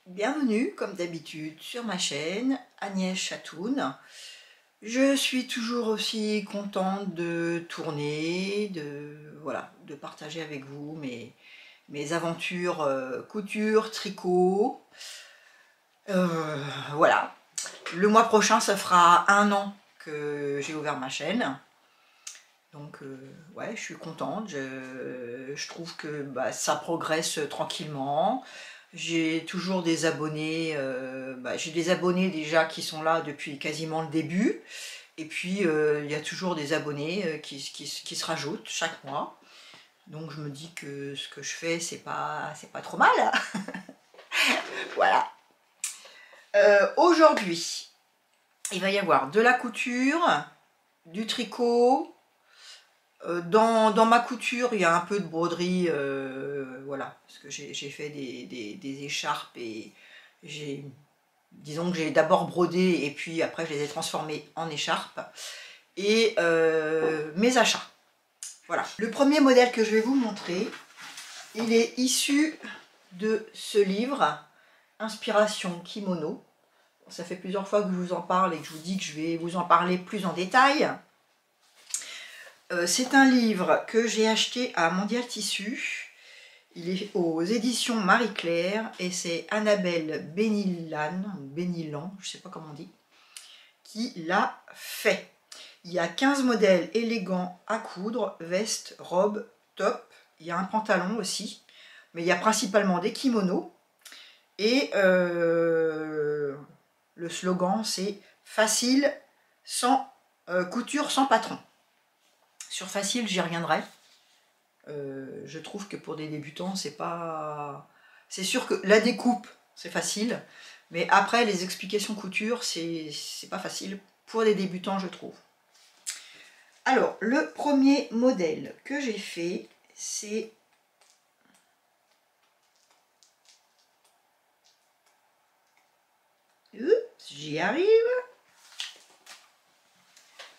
Bienvenue, comme d'habitude, sur ma chaîne Agnès Chatoun. Je suis toujours aussi contente de tourner, de partager avec vous mes aventures couture, tricot. Voilà. Le mois prochain, ça fera 1 an que j'ai ouvert ma chaîne. Donc ouais, je suis contente, je trouve que ça progresse tranquillement. J'ai toujours des abonnés, j'ai des abonnés déjà qui sont là depuis quasiment le début. Et puis il y a toujours des abonnés qui se rajoutent chaque mois. Donc je me dis que ce que je fais, c'est pas trop mal. Voilà. Aujourd'hui, il va y avoir de la couture, du tricot. Dans ma couture, il y a un peu de broderie, voilà, parce que j'ai fait des écharpes et disons que j'ai d'abord brodé et puis après je les ai transformées en écharpes. Et mes achats. Voilà. Le premier modèle que je vais vous montrer, il est issu de ce livre, Inspiration Kimono. Ça fait plusieurs fois que je vous en parle et que je vous dis que je vais vous en parler plus en détail. C'est un livre que j'ai acheté à Mondial Tissu. Il est aux éditions Marie-Claire et c'est Annabelle Bénilan, je ne sais pas comment on dit, qui l'a fait. Il y a 15 modèles élégants à coudre, veste, robe, top. Il y a un pantalon aussi, mais il y a principalement des kimonos. Et le slogan c'est « Facile, sans couture, sans patron ». Sur facile, j'y reviendrai. Je trouve que pour des débutants, c'est pas... C'est sûr que la découpe, c'est facile, mais après, les explications couture, c'est pas facile pour des débutants, je trouve. Alors, le premier modèle que j'ai fait, c'est... Oups, j'y arrive.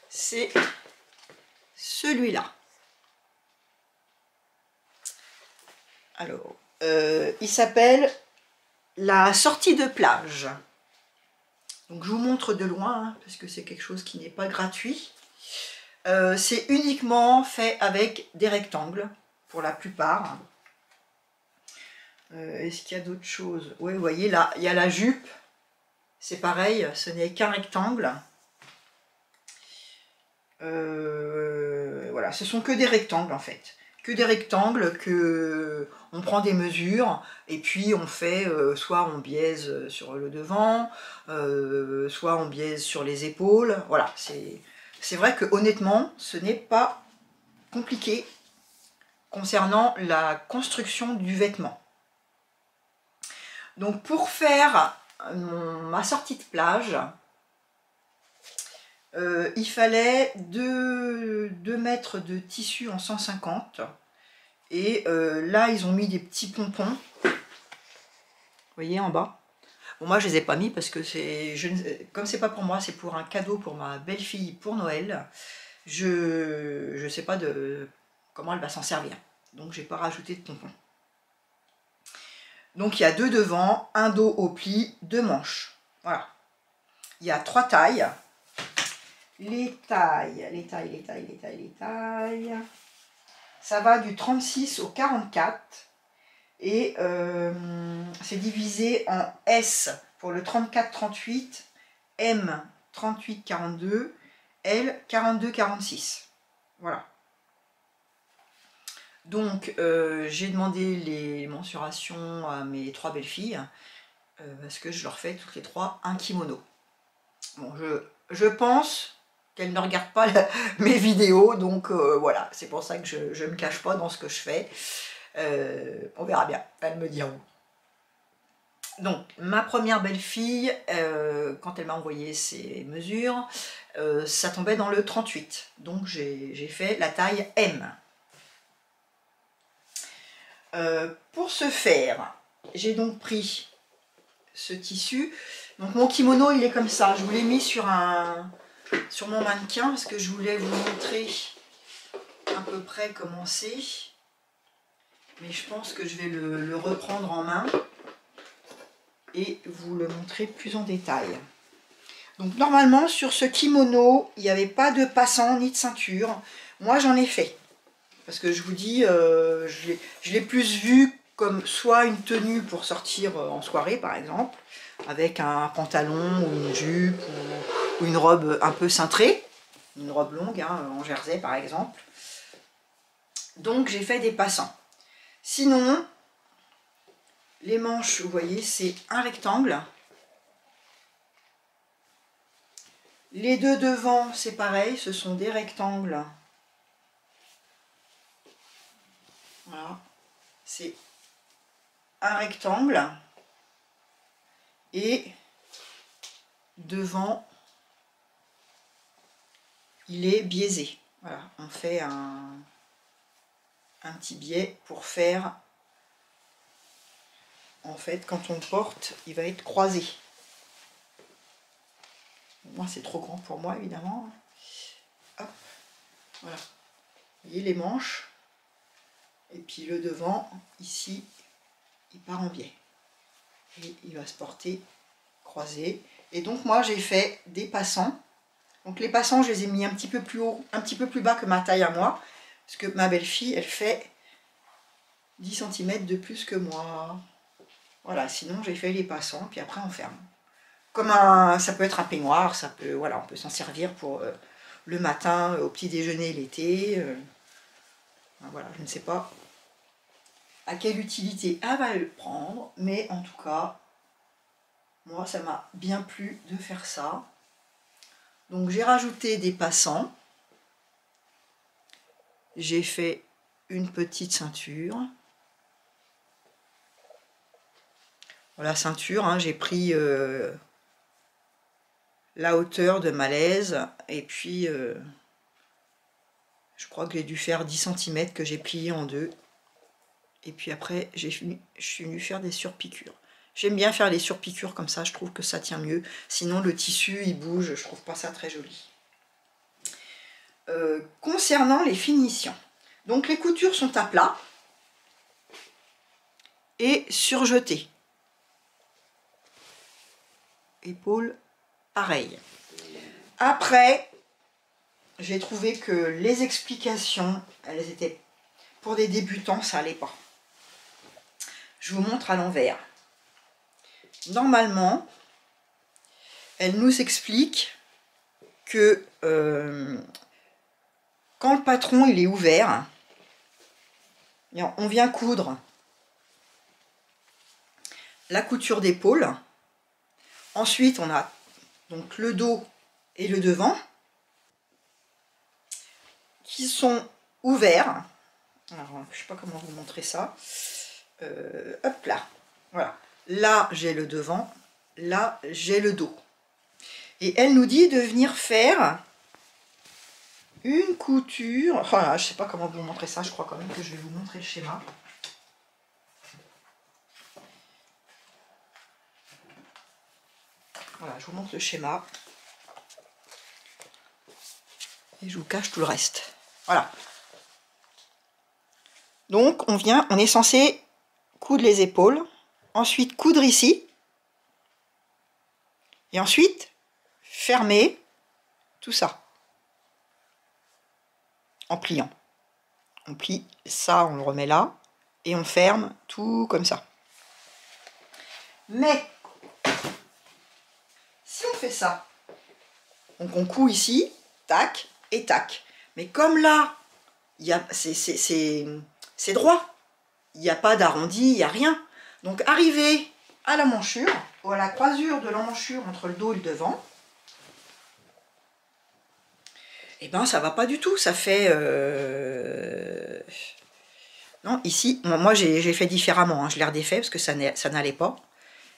C'est celui-là. Alors, il s'appelle la sortie de plage. Donc je vous montre de loin, hein, parce que c'est quelque chose qui n'est pas gratuit. C'est uniquement fait avec des rectangles, pour la plupart. Est-ce qu'il y a d'autres choses? Oui, vous voyez, là, il y a la jupe. C'est pareil, ce n'est qu'un rectangle. Voilà, ce sont que des rectangles en fait. Que des rectangles, que on prend des mesures et puis on fait, soit on biaise sur le devant, soit on biaise sur les épaules. Voilà, c'est vrai que honnêtement, ce n'est pas compliqué concernant la construction du vêtement. Donc pour faire ma sortie de plage, il fallait 2 mètres de tissu en 150 et là ils ont mis des petits pompons, vous voyez en bas. Bon, moi je les ai pas mis parce que comme c'est pas pour moi, c'est pour un cadeau pour ma belle-fille pour Noël. Je sais pas comment elle va s'en servir, donc j'ai pas rajouté de pompons. Donc il y a 2 devant, un dos au pli, 2 manches. Voilà. Il y a 3 tailles. Les tailles, ça va du 36 au 44 et c'est divisé en S pour le 34-38, M 38-42, L 42-46. Voilà. Donc j'ai demandé les mensurations à mes 3 belles-filles parce que je leur fais toutes les 3 un kimono. Bon, je pense qu'elles ne regardent pas mes vidéos, donc voilà, c'est pour ça que je ne me cache pas dans ce que je fais. On verra bien, elles me diront. Donc, ma première belle-fille, quand elle m'a envoyé ses mesures, ça tombait dans le 38. Donc, j'ai fait la taille M. Pour ce faire, j'ai donc pris ce tissu. Donc, mon kimono, il est comme ça. Je vous l'ai mis sur mon mannequin parce que je voulais vous montrer à peu près comment c'est. Mais je pense que je vais le reprendre en main. et vous le montrer plus en détail. Donc normalement sur ce kimono, il n'y avait pas de passant ni de ceinture. Moi j'en ai fait. Parce que je vous dis, je l'ai plus vu comme soit une tenue pour sortir en soirée par exemple, avec un pantalon ou une jupe ou une robe un peu cintrée, une robe longue, hein, en jersey par exemple. Donc j'ai fait des passants. Sinon, les manches, vous voyez, c'est un rectangle. Les deux devant, c'est pareil, ce sont des rectangles. Voilà, c'est un rectangle. Et devant, il est biaisé. Voilà, on fait un petit biais pour faire, en fait, quand on le porte, il va être croisé. Moi, c'est trop grand pour moi, évidemment. Hop, voilà. Vous voyez les manches. Et puis le devant, ici, il part en biais. Et il va se porter croisé. Et donc, moi, j'ai fait des passants. Donc, les passants, je les ai mis un petit peu plus haut, un petit peu plus bas que ma taille à moi. Parce que ma belle-fille, elle fait 10 cm de plus que moi. Voilà, sinon, j'ai fait les passants, puis après, on ferme. Comme ça peut être un peignoir, ça peut, voilà, on peut s'en servir pour le matin, au petit déjeuner l'été. Voilà, je ne sais pas à quelle utilité elle va le prendre, mais en tout cas, moi, ça m'a bien plu de faire ça. Donc, j'ai rajouté des passants. J'ai fait une petite ceinture. Voilà, ceinture, hein, j'ai pris la hauteur de ma laise, et puis je crois que j'ai dû faire 10 cm que j'ai plié en deux. Et puis après, je suis venue faire des surpiqûres. J'aime bien faire les surpiqûres comme ça, je trouve que ça tient mieux. Sinon, le tissu, il bouge, je trouve pas ça très joli. Concernant les finitions, donc les coutures sont à plat et surjetées. Épaules, pareil. Après, j'ai trouvé que les explications, elles étaient pour des débutants, ça allait pas. Je vous montre à l'envers. Normalement, elle nous explique que quand le patron il est ouvert, on vient coudre la couture d'épaule. Ensuite, on a donc le dos et le devant qui sont ouverts. Alors, je ne sais pas comment vous montrer ça. Hop là. Voilà. Là, j'ai le devant. Là, j'ai le dos. Et elle nous dit de venir faire une couture. Voilà, je ne sais pas comment vous montrer ça. Je crois quand même que je vais vous montrer le schéma. Voilà, je vous montre le schéma. Et je vous cache tout le reste. Voilà. Donc, on est censé coudre les épaules. Ensuite, coudre ici. Et ensuite, fermer tout ça. En pliant. On plie ça, on le remet là. Et on ferme tout comme ça. Mais, si on fait ça, donc on coud ici, tac et tac. Mais comme là, c'est droit. Il n'y a pas d'arrondi, il n'y a rien. Donc arrivé à la manchure, ou à la croisure de l'emmanchure entre le dos et le devant, et ben ça va pas du tout. Ça fait... Non, ici, moi j'ai fait différemment, hein. Je l'ai redéfait parce que ça n'allait pas.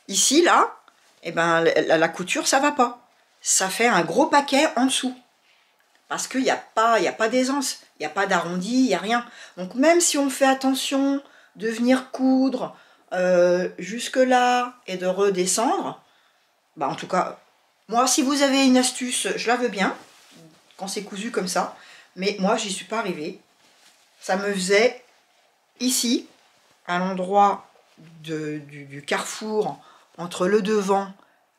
Ici, là, et ben la couture, ça va pas. Ça fait un gros paquet en dessous. Parce qu'il n'y a pas d'aisance, il n'y a pas d'arrondi, il n'y a rien. Donc même si on fait attention de venir coudre jusque là et de redescendre, bah en tout cas, moi si vous avez une astuce, je la veux bien, quand c'est cousu comme ça, mais moi j'y suis pas arrivée. Ça me faisait ici, à l'endroit du carrefour entre le devant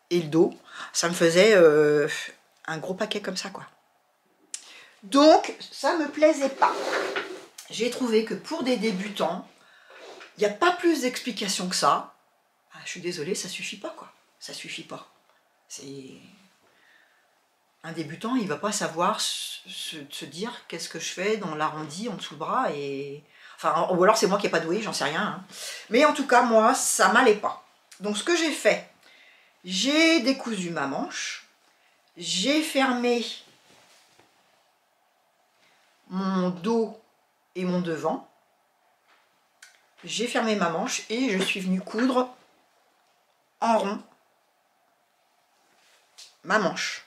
et le dos, ça me faisait un gros paquet comme ça, quoi. Donc, ça me plaisait pas. J'ai trouvé que pour des débutants, il n'y a pas plus d'explications que ça. Ah, je suis désolée, ça suffit pas, quoi. Ça suffit pas. C'est... Un débutant, il va pas savoir se dire qu'est-ce que je fais dans l'arrondi en dessous le bras et... Enfin, ou alors c'est moi qui n'ai pas doué, j'en sais rien. Hein. Mais en tout cas, moi, ça m'allait pas. Donc ce que j'ai fait, j'ai décousu ma manche, j'ai fermé mon dos et mon devant, j'ai fermé ma manche et je suis venue coudre en rond ma manche.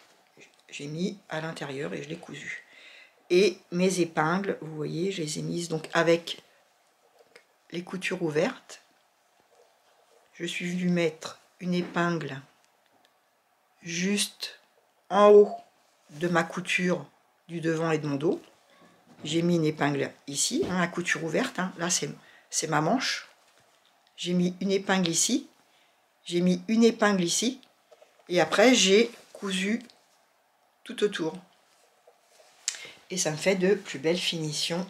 J'ai mis à l'intérieur et je l'ai cousu. Et mes épingles, vous voyez, je les ai mises donc avec les coutures ouvertes. Je suis venue mettre une épingle juste en haut de ma couture du devant et de mon dos. J'ai mis une épingle ici, hein, la couture ouverte, hein. Là c'est ma manche. J'ai mis une épingle ici, j'ai mis une épingle ici, et après j'ai cousu tout autour. Et ça me fait de plus belles finitions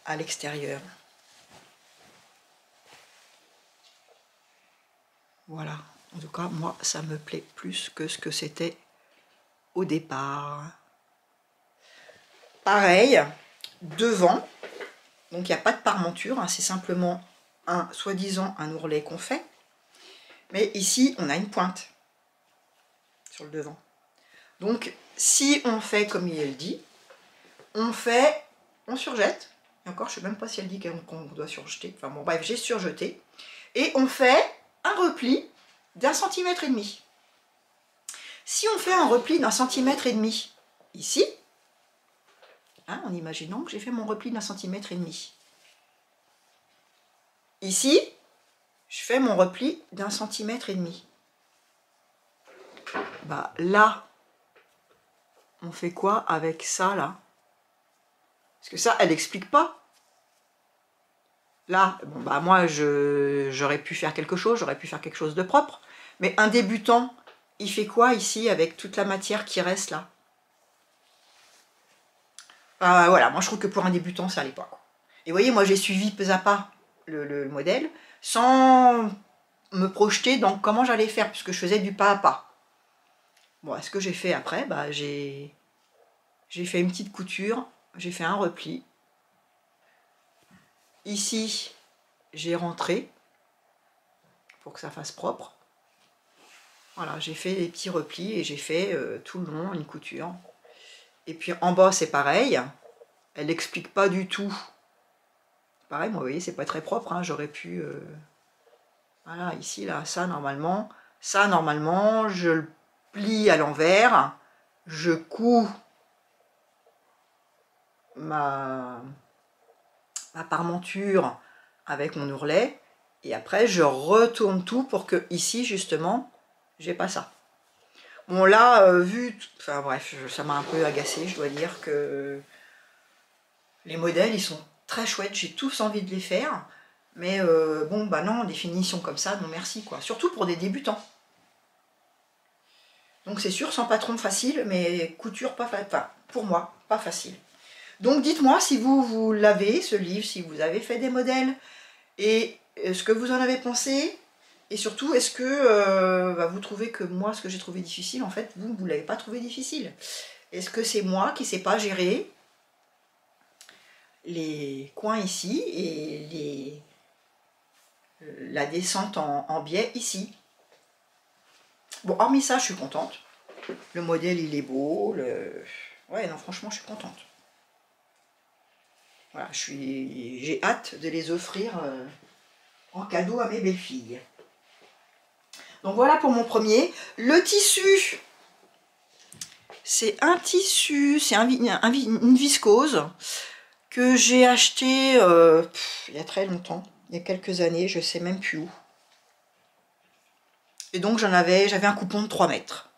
à l'extérieur. Voilà, en tout cas, moi, ça me plaît plus que ce que c'était au départ. Pareil, devant, donc il n'y a pas de parmenture, hein, c'est simplement un, soi-disant, un ourlet qu'on fait. Mais ici, on a une pointe sur le devant. Donc, si on fait comme il dit, on surjette. Et encore, je ne sais même pas si elle dit qu'on doit surjeter. Enfin bon, bref, j'ai surjeté. Et on fait un repli d'1,5 cm. Si on fait un repli d'1,5 cm ici, hein, en imaginant que j'ai fait mon repli d'1,5 cm. Ici, je fais mon repli d'1,5 cm. Bah là, on fait quoi avec ça là? Parce que ça, elle n'explique pas. Là, bon, bah moi, j'aurais pu faire quelque chose de propre. Mais un débutant, il fait quoi ici avec toute la matière qui reste là? Voilà, moi je trouve que pour un débutant, ça n'allait pas, quoi. Et vous voyez, moi j'ai suivi peu à pas le modèle, sans me projeter dans comment j'allais faire, puisque je faisais du pas à pas. Bon, ce que j'ai fait après, bah, j'ai fait une petite couture, j'ai fait un repli. Ici, j'ai rentré, pour que ça fasse propre. Voilà, j'ai fait des petits replis et j'ai fait tout le long une couture. Et puis en bas, c'est pareil. Elle n'explique pas du tout. Pareil, moi, vous voyez, c'est pas très propre. Hein, j'aurais pu... Voilà, ici, là, ça, normalement, je le plie à l'envers. Je couds ma parmenture avec mon ourlet. Et après, je retourne tout pour que ici, justement, j'ai pas ça. Bon, là, enfin bref, ça m'a un peu agacé. Je dois dire que les modèles, ils sont très chouettes. J'ai tous envie de les faire. Mais bon, bah non, des finitions comme ça, non merci, quoi. Surtout pour des débutants. Donc c'est sûr, sans patron facile, mais couture pas facile. Enfin, pour moi, pas facile. Donc dites-moi si vous l'avez, ce livre, si vous avez fait des modèles, et ce que vous en avez pensé. Et surtout, est-ce que vous trouvez que moi, ce que j'ai trouvé difficile, en fait, vous ne l'avez pas trouvé difficile? Est-ce que c'est moi qui ne sais pas gérer les coins ici et la descente en biais ici? Bon, hormis ça, je suis contente. Le modèle, il est beau. Ouais, non, franchement, je suis contente. Voilà, j'ai hâte de les offrir en cadeau à mes belles-filles. Donc voilà pour mon premier. Le tissu, c'est un tissu, c'est une viscose que j'ai acheté il y a très longtemps, il y a quelques années, je sais même plus où. Et donc j'avais un coupon de 3 mètres.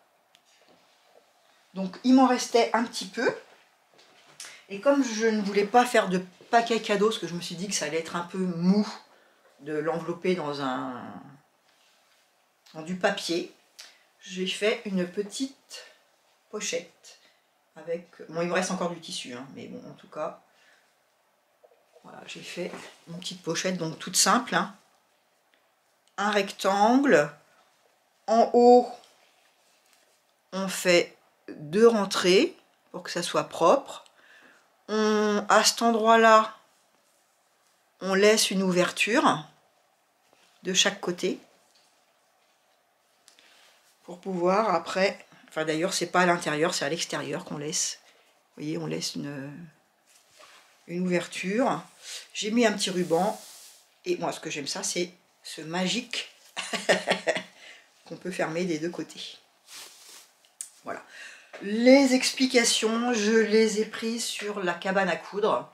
Donc il m'en restait un petit peu. Et comme je ne voulais pas faire de paquet cadeau, parce que je me suis dit que ça allait être un peu mou de l'envelopper dans un en du papier. J'ai fait une petite pochette avec... Bon, il me reste encore du tissu, hein, mais bon, en tout cas, voilà, j'ai fait une petite pochette, donc toute simple, hein. Un rectangle. En haut, on fait 2 rentrées pour que ça soit propre. À cet endroit-là, on laisse une ouverture de chaque côté pour pouvoir après... Enfin d'ailleurs, c'est pas à l'intérieur, c'est à l'extérieur qu'on laisse. Vous voyez, on laisse une ouverture. J'ai mis un petit ruban. Et moi, ce que j'aime ça, c'est ce magique qu'on peut fermer des 2 côtés. Voilà. Les explications, je les ai prises sur la cabane à coudre,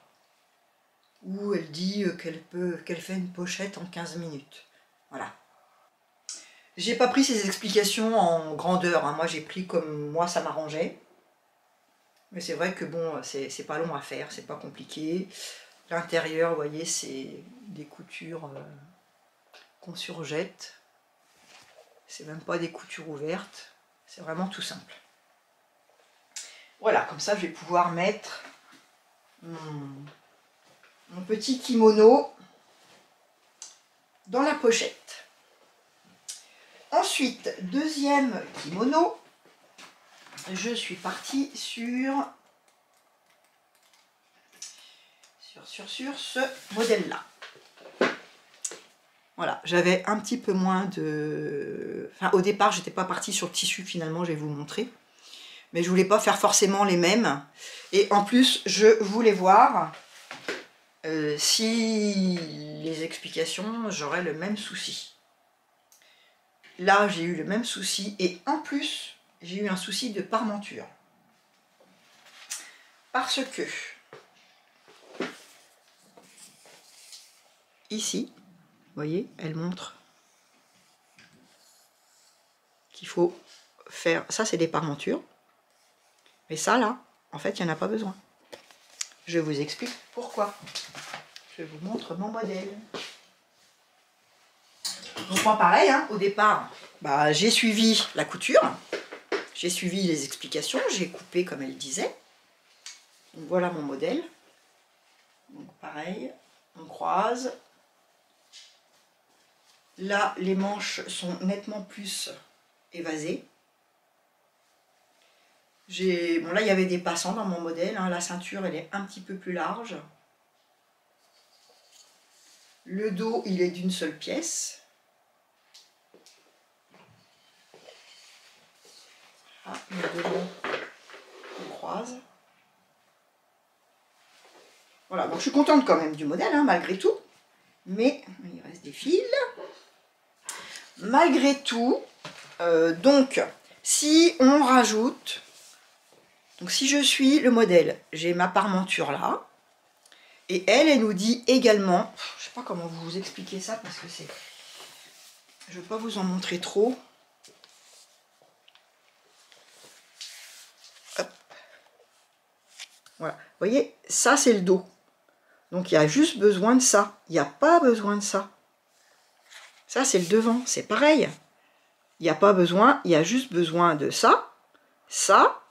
où elle dit qu'elle fait une pochette en 15 minutes. Voilà. J'ai pas pris ces explications en grandeur, hein. Moi j'ai pris comme moi ça m'arrangeait. Mais c'est vrai que bon, c'est pas long à faire, c'est pas compliqué. L'intérieur, vous voyez, c'est des coutures qu'on surjette. C'est même pas des coutures ouvertes. C'est vraiment tout simple. Voilà, comme ça je vais pouvoir mettre mon petit kimono dans la pochette. Ensuite, deuxième kimono, je suis partie sur ce modèle-là. Voilà, j'avais un petit peu moins de... Enfin, au départ, j'étais pas partie sur le tissu, finalement, je vais vous montrer. Mais je voulais pas faire forcément les mêmes. Et en plus, je voulais voir si les explications, j'aurais le même souci. Là, j'ai eu le même souci. Et en plus, j'ai eu un souci de parmenture. Parce que, ici, vous voyez, elle montre qu'il faut faire... Ça, c'est des parmentures. Mais ça, là, en fait, il n'y en a pas besoin. Je vous explique pourquoi. Je vous montre mon modèle. Donc moi, pareil, hein, au départ, bah, j'ai suivi la couture. J'ai suivi les explications. J'ai coupé comme elle disait. Donc voilà mon modèle. Donc pareil, on croise. Là, les manches sont nettement plus évasées. Bon, là, il y avait des passants dans mon modèle, hein. La ceinture, elle est un petit peu plus large. Le dos, il est d'une seule pièce. Ah, le devant, on croise. Voilà, donc je suis contente quand même du modèle, hein, malgré tout. Mais il reste des fils. Malgré tout, donc, si on rajoute... Donc si je suis le modèle, j'ai ma parmenture là, et elle nous dit également, je ne sais pas comment vous expliquer ça parce que c'est... Je ne veux pas vous en montrer trop. Hop. Voilà, vous voyez, ça c'est le dos. Donc il y a juste besoin de ça, il n'y a pas besoin de ça. Ça c'est le devant, c'est pareil. Il n'y a pas besoin, il y a juste besoin de ça, ça,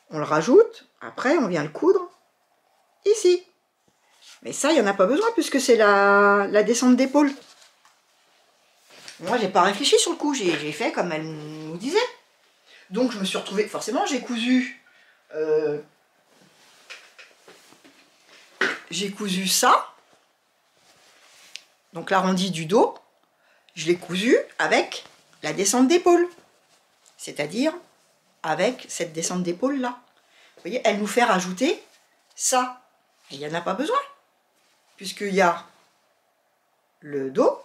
on le rajoute, après on vient le coudre ici. Mais ça, il n'y en a pas besoin puisque c'est la descente d'épaule. Moi, j'ai pas réfléchi sur le coup, j'ai fait comme elle nous disait. Donc, je me suis retrouvée, forcément, j'ai cousu ça. Donc, l'arrondi du dos, je l'ai cousu avec la descente d'épaule. C'est-à-dire avec cette descente d'épaule là. Vous voyez, elle nous fait rajouter ça. Et il n'y en a pas besoin. Puisqu'il y a le dos,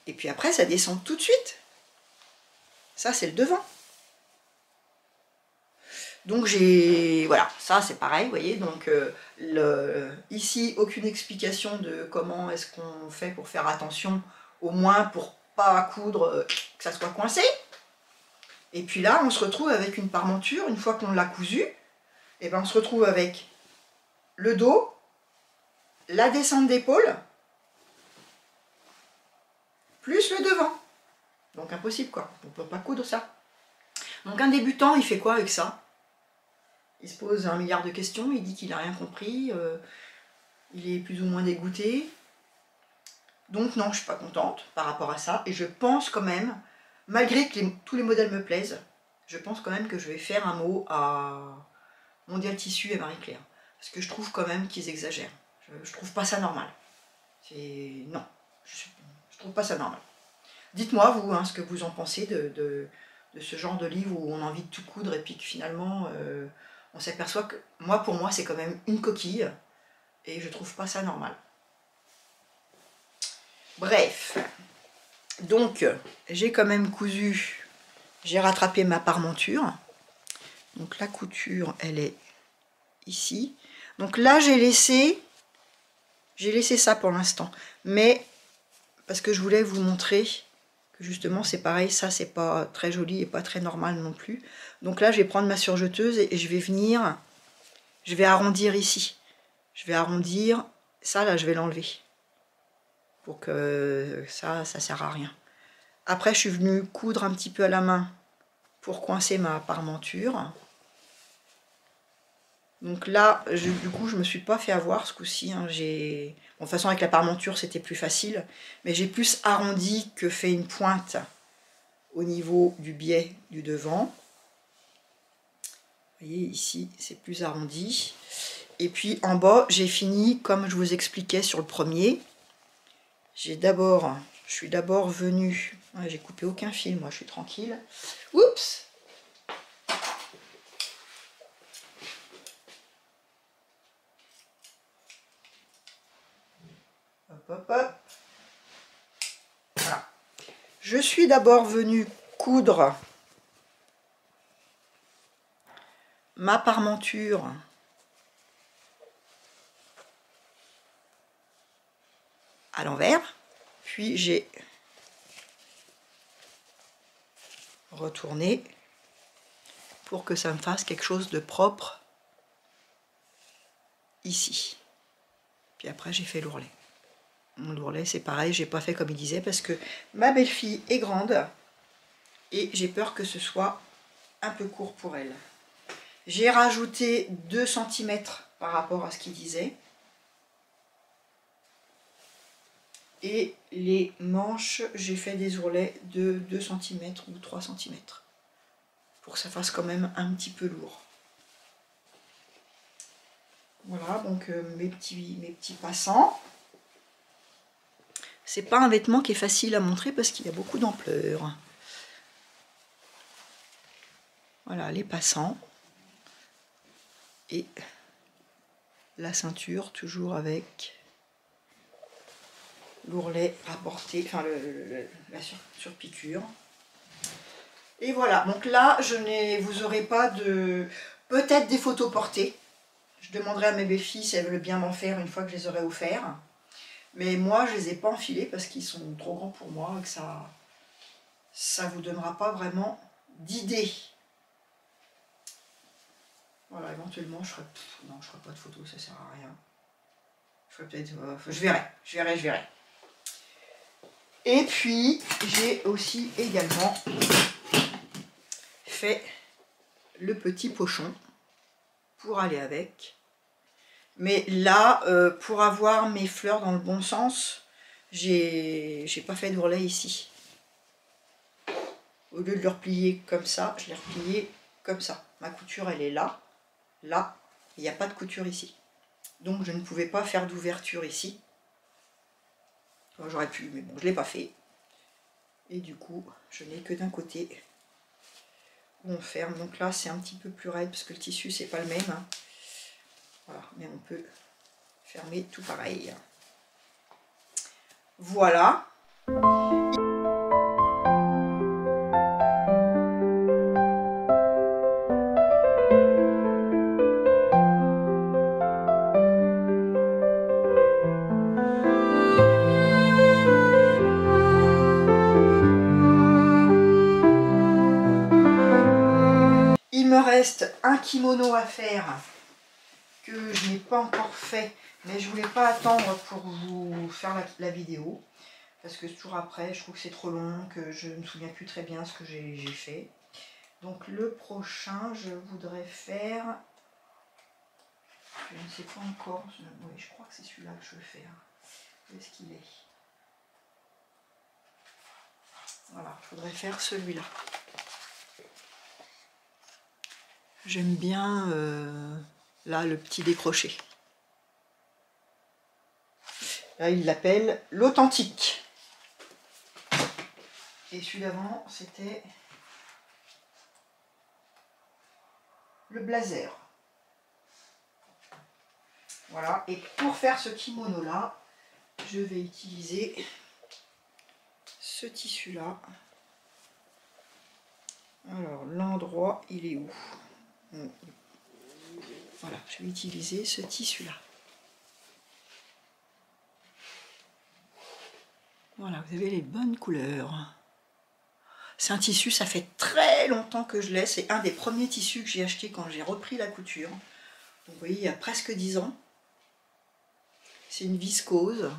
et puis après ça descend tout de suite. Ça c'est le devant. Donc voilà, ça c'est pareil, vous voyez, donc ici aucune explication de comment est-ce qu'on fait pour faire attention, au moins pour pas coudre, que ça soit coincé. Et puis là on se retrouve avec une parmenture, une fois qu'on l'a cousu, et ben on se retrouve avec le dos, la descente d'épaule, plus le devant. Donc impossible quoi, on peut pas coudre ça. Donc un débutant, il fait quoi avec ça? Il se pose 1 milliard de questions, il dit qu'il n'a rien compris, il est plus ou moins dégoûté. Donc non, je suis pas contente par rapport à ça. Et je pense quand même, malgré que tous les modèles me plaisent, je pense quand même que je vais faire un mot à Mondial Tissu et Marie-Claire. Parce que je trouve quand même qu'ils exagèrent. Je trouve pas ça normal. Non, je trouve pas ça normal. Dites-moi, vous, hein, ce que vous en pensez de ce genre de livre où on a envie de tout coudre et puis que finalement, on s'aperçoit que, pour moi, c'est quand même une coquille. Et je trouve pas ça normal. Bref. Donc, j'ai quand même cousu, j'ai rattrapé ma parmenture. Donc la couture, elle est ici. Donc là, j'ai laissé ça pour l'instant. Mais, parce que je voulais vous montrer que justement, c'est pareil, ça, c'est pas très joli et pas très normal non plus. Donc là, je vais prendre ma surjeteuse et je vais venir, je vais arrondir ici. Je vais arrondir, ça là, je vais l'enlever. Pour que ça sert à rien. Après, je suis venue coudre un petit peu à la main pour coincer ma parmenture. Donc là, du coup, je me suis pas fait avoir ce coup-ci. Hein. Bon, de toute façon, avec la parmenture, c'était plus facile. Mais j'ai plus arrondi que fait une pointe au niveau du biais du devant. Vous voyez, ici, c'est plus arrondi. Et puis, en bas, j'ai fini, comme je vous expliquais sur le premier. Je suis d'abord venue... J'ai coupé aucun fil, moi, je suis tranquille. Oups! Hop, hop, hop. Voilà. Je suis d'abord venue coudre ma parmenture à l'envers. Puis j'ai retourné pour que ça me fasse quelque chose de propre ici. Puis après, j'ai fait l'ourlet. L'ourlet, c'est pareil, j'ai pas fait comme il disait parce que ma belle-fille est grande et j'ai peur que ce soit un peu court pour elle. J'ai rajouté 2 cm par rapport à ce qu'il disait. Et les manches, j'ai fait des ourlets de 2 cm ou 3 cm. Pour que ça fasse quand même un petit peu lourd. Voilà, donc mes petits passants. C'est pas un vêtement qui est facile à montrer parce qu'il y a beaucoup d'ampleur. Voilà, les passants. Et la ceinture, toujours avec l'ourlet rapporté, enfin la surpiqûre. Et voilà, donc là, vous n'aurez pas de... Peut-être des photos portées. Je demanderai à mes belles-filles si elles veulent bien m'en faire une fois que je les aurai offerts. Mais moi, je ne les ai pas enfilés parce qu'ils sont trop grands pour moi et que ça vous donnera pas vraiment d'idée. Voilà, éventuellement, non, je ferai pas de photos, ça sert à rien. Je ferai peut-être... je verrai. Et puis, j'ai aussi également fait le petit pochon pour aller avec. Mais là, pour avoir mes fleurs dans le bon sens, j'ai pas fait d'ourlet ici. Au lieu de le replier comme ça, je l'ai replié comme ça. Ma couture, elle est là. Là, il n'y a pas de couture ici. Donc, je ne pouvais pas faire d'ouverture ici. J'aurais pu, mais bon, je ne l'ai pas fait. Et du coup, je n'ai que d'un côté où on ferme. Donc là, c'est un petit peu plus raide parce que le tissu, c'est pas le même. Hein. Voilà, mais on peut fermer tout pareil. Voilà. Il me reste un kimono à faire que je n'ai pas encore fait, mais je voulais pas attendre pour vous faire la vidéo. parce que toujours après, je trouve que c'est trop long, que je ne me souviens plus très bien ce que j'ai fait. Donc le prochain, je voudrais faire, je ne sais pas encore, oui, je crois que c'est celui-là que je veux faire. Où est-ce qu'il est? Voilà, je voudrais faire celui-là. J'aime bien là le petit décroché. Là, il l'appelle l'authentique. Et celui d'avant, c'était le blazer. Voilà, et pour faire ce kimono là, je vais utiliser ce tissu là. Alors l'endroit il est où? Voilà, je vais utiliser ce tissu là. Voilà, vous avez les bonnes couleurs. C'est un tissu, ça fait très longtemps que je l'ai. C'est un des premiers tissus que j'ai acheté quand j'ai repris la couture. Donc vous voyez, il y a presque 10 ans. C'est une viscose,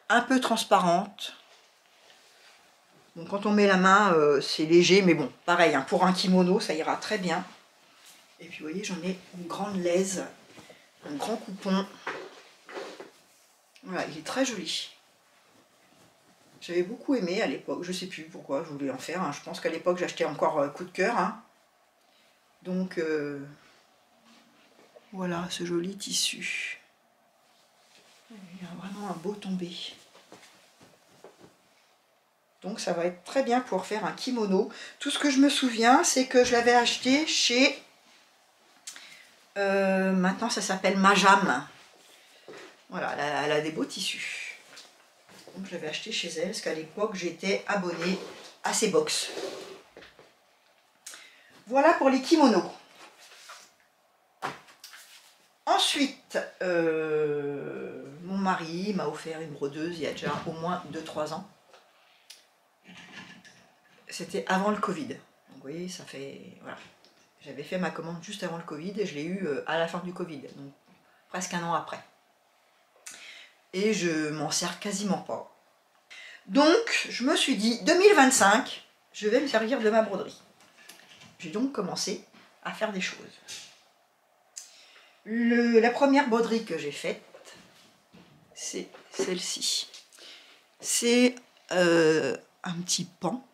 un peu transparente. Donc quand on met la main, c'est léger, mais bon, pareil, hein, pour un kimono, ça ira très bien. Et puis vous voyez, j'en ai une grande laise, un grand coupon. Voilà, il est très joli. J'avais beaucoup aimé à l'époque, je sais plus pourquoi je voulais en faire. Hein. Je pense qu'à l'époque j'achetais encore coup de cœur. Hein. Donc voilà ce joli tissu. Il y a vraiment un beau tombé. Donc ça va être très bien pour faire un kimono. Tout ce que je me souviens, c'est que je l'avais acheté chez... maintenant ça s'appelle Majam. Voilà, elle a des beaux tissus. Donc je l'avais acheté chez elle, parce qu'à l'époque j'étais abonnée à ses box. Voilà pour les kimonos. Ensuite, mon mari m'a offert une brodeuse il y a déjà au moins 2-3 ans. C'était avant le Covid. Donc vous voyez, ça fait... Voilà. J'avais fait ma commande juste avant le Covid et je l'ai eu à la fin du Covid, donc presque un an après. Et je m'en sers quasiment pas. Donc, je me suis dit, 2025, je vais me servir de ma broderie. J'ai donc commencé à faire des choses. La première broderie que j'ai faite, c'est celle-ci. C'est un petit pan.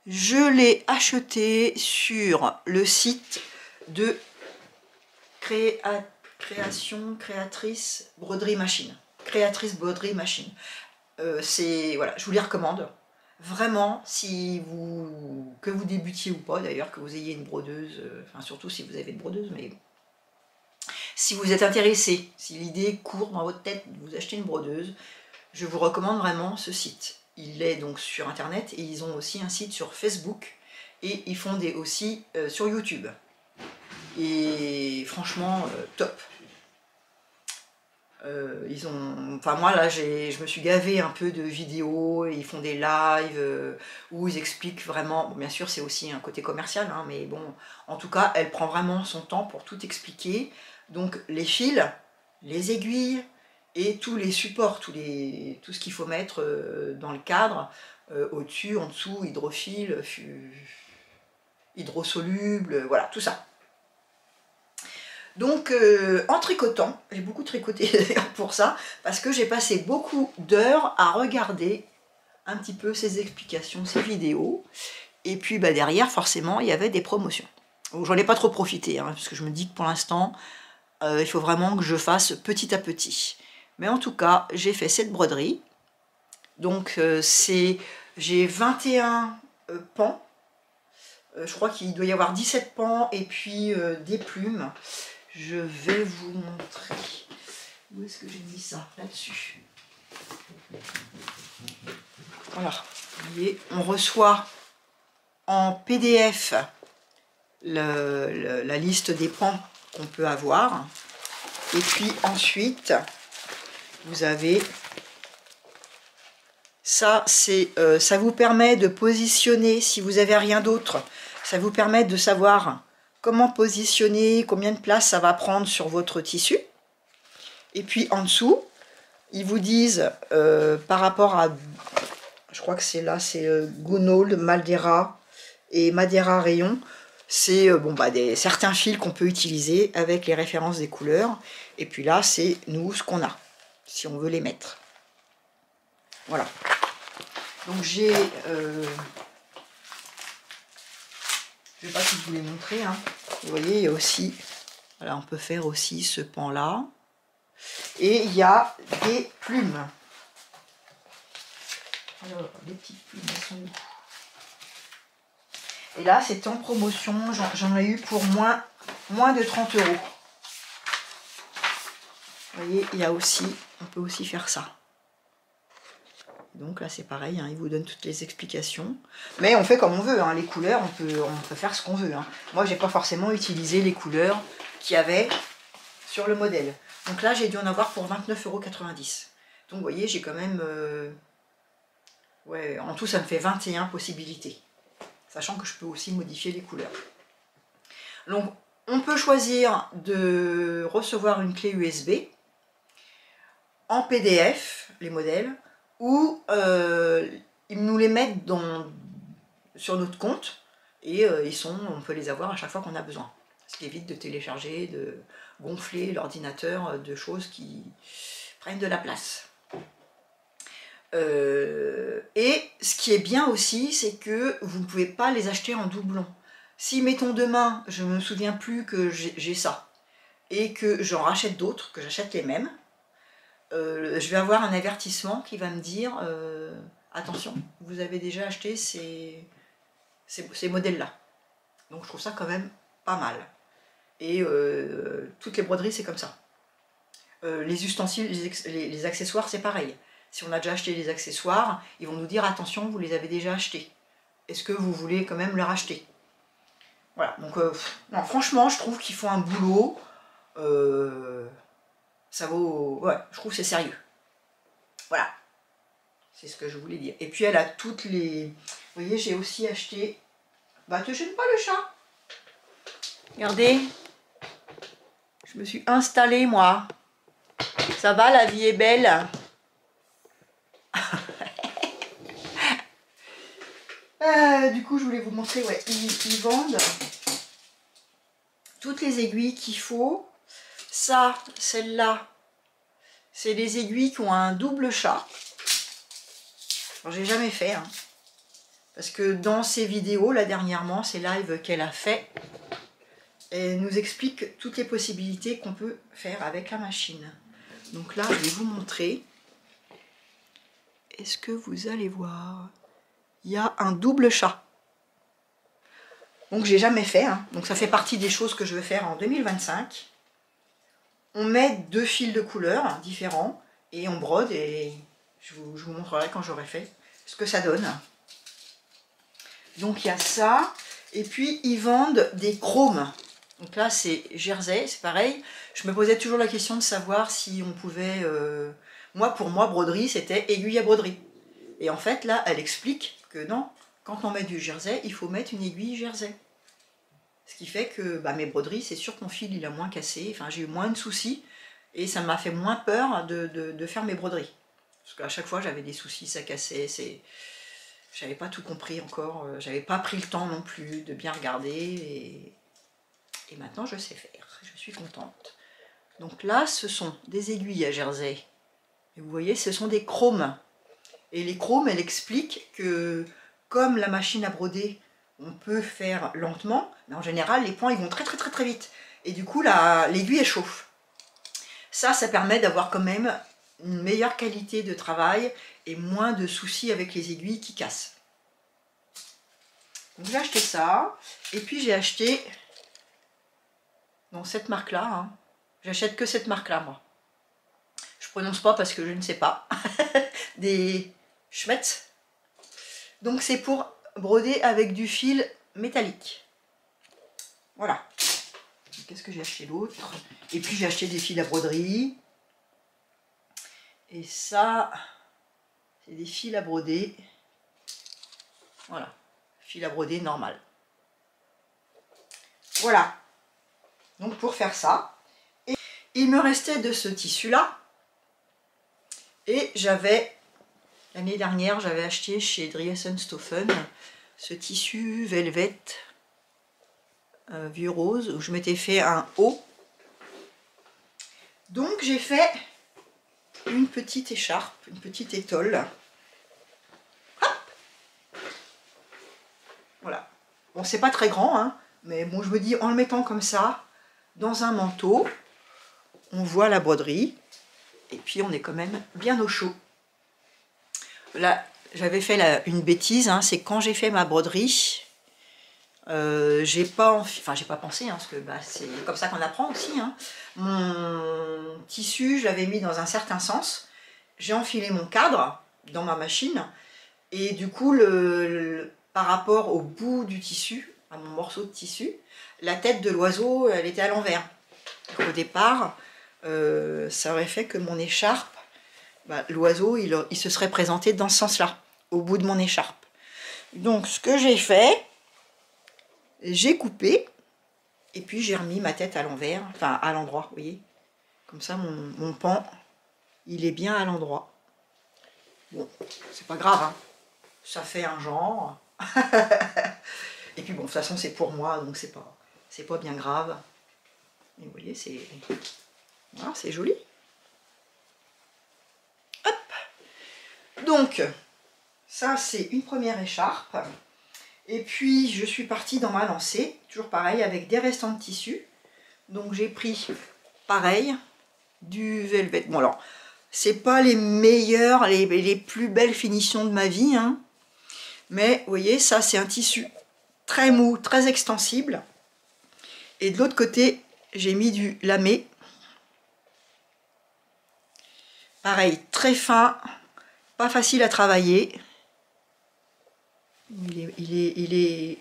Je l'ai acheté sur le site de Créatrice Broderie Machine. Créatrice Broderie Machine. Voilà, je vous les recommande. Vraiment, que vous débutiez ou pas, d'ailleurs, que vous ayez une brodeuse, enfin surtout si vous avez une brodeuse, mais si vous êtes intéressé, si l'idée court dans votre tête de vous acheter une brodeuse, je vous recommande vraiment ce site. Il est donc sur internet et ils ont aussi un site sur Facebook et ils font aussi sur YouTube. Et franchement, top. Enfin moi là je me suis gavée un peu de vidéos, ils font des lives où ils expliquent vraiment, bon, bien sûr c'est aussi un côté commercial, hein, mais bon, en tout cas elle prend vraiment son temps pour tout expliquer, donc les fils, les aiguilles et tous les supports, tout ce qu'il faut mettre dans le cadre, au-dessus, en dessous, hydrophile, hydrosoluble, voilà, tout ça. Donc en tricotant, j'ai beaucoup tricoté d'ailleurs pour ça, parce que j'ai passé beaucoup d'heures à regarder un petit peu ces explications, ces vidéos, et puis bah, derrière forcément il y avait des promotions. J'en ai pas trop profité, hein, parce que je me dis que pour l'instant il faut vraiment que je fasse petit à petit. Mais en tout cas j'ai fait cette broderie, donc j'ai 21 pans, je crois qu'il doit y avoir 17 pans et puis des plumes. Je vais vous montrer. Où est-ce que j'ai mis ça? Là-dessus. Voilà. Vous voyez, on reçoit en PDF la liste des pans qu'on peut avoir. Et puis ensuite, vous avez... Ça, ça vous permet de positionner, si vous n'avez rien d'autre, ça vous permet de savoir comment positionner, combien de place ça va prendre sur votre tissu. Et puis en dessous, ils vous disent par rapport Je crois que c'est là, c'est Gunnold, Madeira et Madeira Rayon. C'est bon, bah, certains fils qu'on peut utiliser avec les références des couleurs. Et puis là, c'est nous ce qu'on a, si on veut les mettre. Voilà. Donc j'ai... je vais pas tout vous les montrer. Hein. Vous voyez, il y a aussi... Voilà, on peut faire aussi ce pan-là. Et il y a des plumes. Alors, les petites plumes, elles sont où? Et là, c'est en promotion. J'en ai eu pour moins de 30 €. Vous voyez, il y a aussi, on peut aussi faire ça. Donc là, c'est pareil, hein, il vous donne toutes les explications. Mais on fait comme on veut, hein, les couleurs, on peut faire ce qu'on veut. Hein. Moi, j'ai pas forcément utilisé les couleurs qu'il y avait sur le modèle. Donc là, j'ai dû en avoir pour 29,90 €. Donc vous voyez, j'ai quand même... ouais, en tout, ça me fait 21 possibilités. Sachant que je peux aussi modifier les couleurs. Donc, on peut choisir de recevoir une clé USB en PDF, les modèles, ou ils nous les mettent sur notre compte et on peut les avoir à chaque fois qu'on a besoin. Ce qui évite de télécharger, de gonfler l'ordinateur de choses qui prennent de la place. Et ce qui est bien aussi, c'est que vous ne pouvez pas les acheter en doublon. Si, mettons demain, je ne me souviens plus que j'ai ça, et que j'en rachète d'autres, que j'achète les mêmes, je vais avoir un avertissement qui va me dire attention, vous avez déjà acheté ces modèles-là. Donc je trouve ça quand même pas mal. Et toutes les broderies, c'est comme ça. Les ustensiles, les accessoires, c'est pareil. Si on a déjà acheté les accessoires, ils vont nous dire attention, vous les avez déjà achetés. Est-ce que vous voulez quand même le racheter? Voilà, donc non, franchement, je trouve qu'ils font un boulot. Ça vaut... Ouais, je trouve que c'est sérieux. Voilà. C'est ce que je voulais dire. Et puis elle a toutes les... Vous voyez, j'ai aussi acheté... Bah, te gêne pas le chat. Regardez. Je me suis installée, moi. Ça va, la vie est belle. Du coup, je voulais vous montrer, ouais, ils vendent toutes les aiguilles qu'il faut. Ça, celle-là, c'est des aiguilles qui ont un double chat. Alors, j'ai jamais fait, hein, parce que dans ses vidéos, là, dernièrement, ces lives qu'elle a fait, elle nous explique toutes les possibilités qu'on peut faire avec la machine. Donc là, je vais vous montrer. Est-ce que vous allez voir? Il y a un double chat. Donc j'ai jamais fait, hein. Donc ça fait partie des choses que je vais faire en 2025. On met 2 fils de couleurs différents et on brode et je vous montrerai quand j'aurai fait ce que ça donne. Donc il y a ça et puis ils vendent des chromes. Donc là c'est jersey, c'est pareil. Je me posais toujours la question de savoir si on pouvait... pour moi broderie c'était aiguille à broderie. Et en fait là elle explique que non, quand on met du jersey, il faut mettre une aiguille jersey. Ce qui fait que bah, mes broderies, c'est sûr que mon fil il a moins cassé, enfin j'ai eu moins de soucis et ça m'a fait moins peur de faire mes broderies. Parce qu'à chaque fois j'avais des soucis, ça cassait, j'avais pas tout compris encore, j'avais pas pris le temps non plus de bien regarder et maintenant je sais faire, je suis contente. Donc là ce sont des aiguilles à jersey et vous voyez ce sont des chromes. Et les chromes, elle explique que comme la machine à broder, on peut faire lentement, mais en général, les points ils vont très vite. Et du coup, l'aiguille elle chauffe. Ça permet d'avoir quand même une meilleure qualité de travail et moins de soucis avec les aiguilles qui cassent. Donc j'ai acheté ça. Et puis j'ai acheté, cette marque-là. Hein. J'achète que cette marque-là, moi. Je prononce pas parce que je ne sais pas. Des Schmetz. Donc c'est pour broder avec du fil métallique. Voilà. Qu'est-ce que j'ai acheté d'autre? Et puis j'ai acheté des fils à broderie. Et ça, c'est des fils à broder. Voilà. Fil à broder normal. Voilà. Donc pour faire ça. Et il me restait de ce tissu-là. Et j'avais L'année dernière, j'avais acheté chez Driessenstoffen ce tissu velvet vieux rose où je m'étais fait un haut. Donc j'ai fait une petite écharpe, une petite étole. Hop, voilà. Bon, c'est pas très grand, hein, mais bon, je me dis en le mettant comme ça dans un manteau, on voit la broderie et puis on est quand même bien au chaud. Là, j'avais fait une bêtise, hein, c'est quand j'ai fait ma broderie, j'ai pas pensé, hein, parce que bah, c'est comme ça qu'on apprend aussi. Hein. Mon tissu, je l'avais mis dans un certain sens. J'ai enfilé mon cadre dans ma machine et du coup, par rapport au bout du tissu, à mon morceau de tissu, la tête de l'oiseau, elle était à l'envers. Au départ, ça aurait fait que mon écharpe, bah, l'oiseau, il se serait présenté dans ce sens-là, au bout de mon écharpe. Donc, ce que j'ai fait, j'ai coupé, et puis j'ai remis ma tête à l'envers, enfin à l'endroit, vous voyez. Comme ça, mon pan, il est bien à l'endroit. Bon, c'est pas grave, hein. Ça fait un genre. Et puis bon, de toute façon, c'est pour moi, donc c'est pas bien grave. Et vous voyez, voilà, c'est joli. Hop. Donc, ça, c'est une première écharpe. Et puis, je suis partie dans ma lancée, toujours pareil, avec des restants de tissu. Donc, j'ai pris, pareil, du velvet. Bon, alors, c'est pas les meilleures, les plus belles finitions de ma vie, hein. Mais, vous voyez, ça, c'est un tissu très mou, très extensible. Et de l'autre côté, j'ai mis du lamé. Pareil, très fin, pas facile à travailler. Il est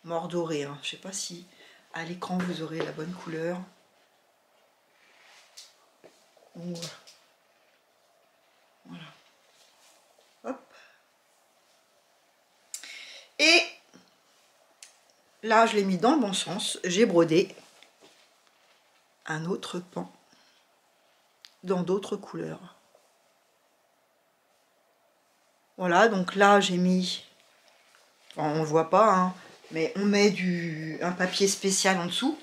mort doré, hein. Je ne sais pas si à l'écran vous aurez la bonne couleur. Voilà. Voilà. Hop. Et là, je l'ai mis dans le bon sens. J'ai brodé un autre pan dans d'autres couleurs. Voilà, donc là, j'ai mis... Enfin, on ne le voit pas, hein, mais on met un papier spécial en dessous,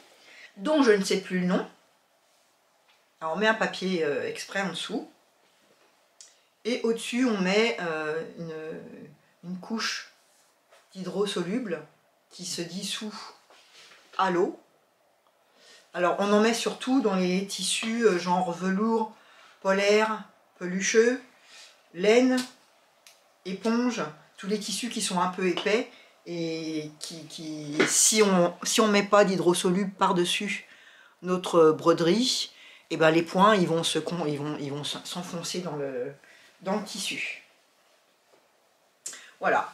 dont je ne sais plus le nom. Alors, on met un papier exprès en dessous. Et au-dessus, on met une couche d'hydrosoluble qui se dissout à l'eau. Alors, on en met surtout dans les tissus genre velours, polaire, pelucheux, laine, éponge, tous les tissus qui sont un peu épais et si on met pas d'hydrosoluble par-dessus notre broderie, et ben les points ils vont s'enfoncer dans le tissu. Voilà.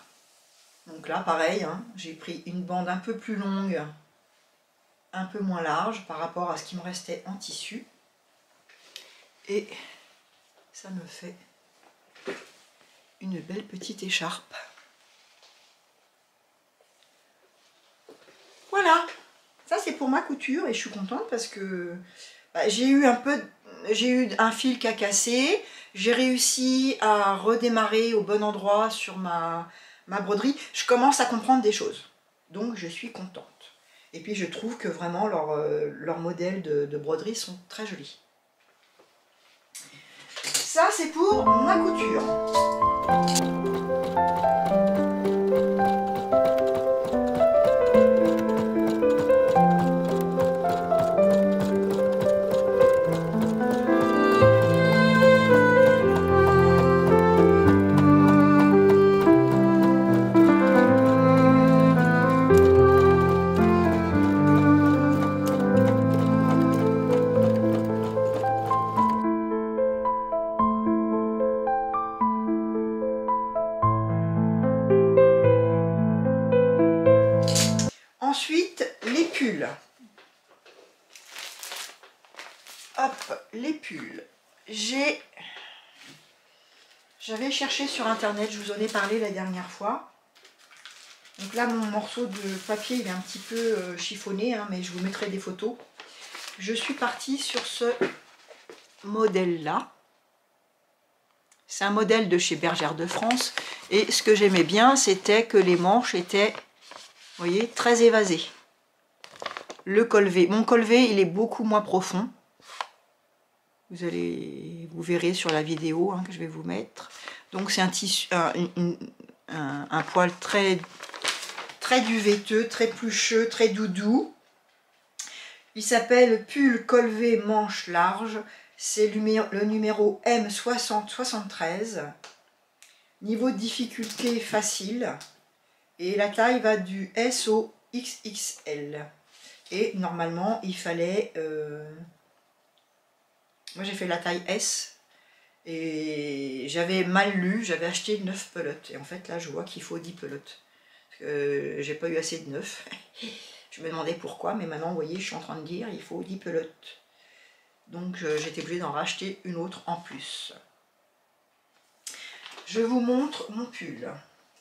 Donc là pareil, hein, j'ai pris une bande un peu plus longue, un peu moins large par rapport à ce qui me restait en tissu. Et ça me fait une belle petite écharpe. Voilà, ça c'est pour ma couture et je suis contente parce que bah, j'ai eu un fil qui a cassé, j'ai réussi à redémarrer au bon endroit sur ma broderie. Je commence à comprendre des choses, donc je suis contente. Et puis je trouve que vraiment leurs modèles de broderie sont très jolis. Ça c'est pour ma couture. Ensuite, les pulls. Hop, les pulls. J'avais cherché sur internet, je vous en ai parlé la dernière fois. Donc là, mon morceau de papier, il est un petit peu chiffonné, hein, mais je vous mettrai des photos. Je suis partie sur ce modèle-là. C'est un modèle de chez Bergère de France. Et ce que j'aimais bien, c'était que les manches étaient, vous voyez, très évasées. Le collet, mon collet, il est beaucoup moins profond. Vous verrez sur la vidéo hein, que je vais vous mettre. Donc c'est un tissu, un poil très duveteux, très plucheux, très doudou. Il s'appelle pull collet manche large. C'est le numéro M6073. Niveau de difficulté facile. Et la taille va du S au XXL. Et normalement, il fallait... moi, j'ai fait la taille S. Et j'avais mal lu, j'avais acheté 9 pelotes. Et en fait, là, je vois qu'il faut 10 pelotes. J'ai pas eu assez de 9. Je me demandais pourquoi, mais maintenant, vous voyez, je suis en train de dire, il faut 10 pelotes. Donc, j'étais obligée d'en racheter une autre en plus. Je vous montre mon pull.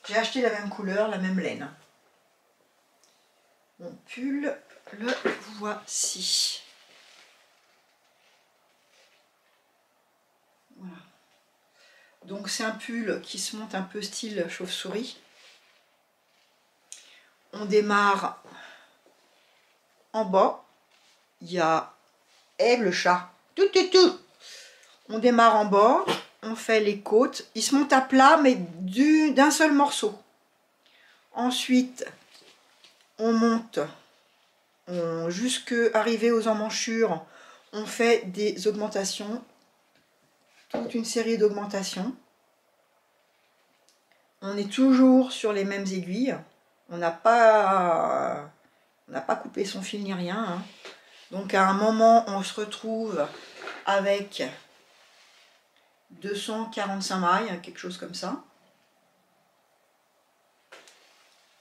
J'ai acheté la même couleur, la même laine. Mon pull, le voici. Voilà. Donc c'est un pull qui se monte un peu style chauve-souris. On démarre en bas. Il y a Ève le chat. Tout. On démarre en bas. On fait les côtes. Il se monte à plat mais d'un seul morceau. Ensuite, on monte jusque arriver aux emmanchures. On fait des augmentations. Toute une série d'augmentations. On est toujours sur les mêmes aiguilles. On n'a pas coupé son fil ni rien. Hein. Donc à un moment, on se retrouve avec 245 mailles, quelque chose comme ça.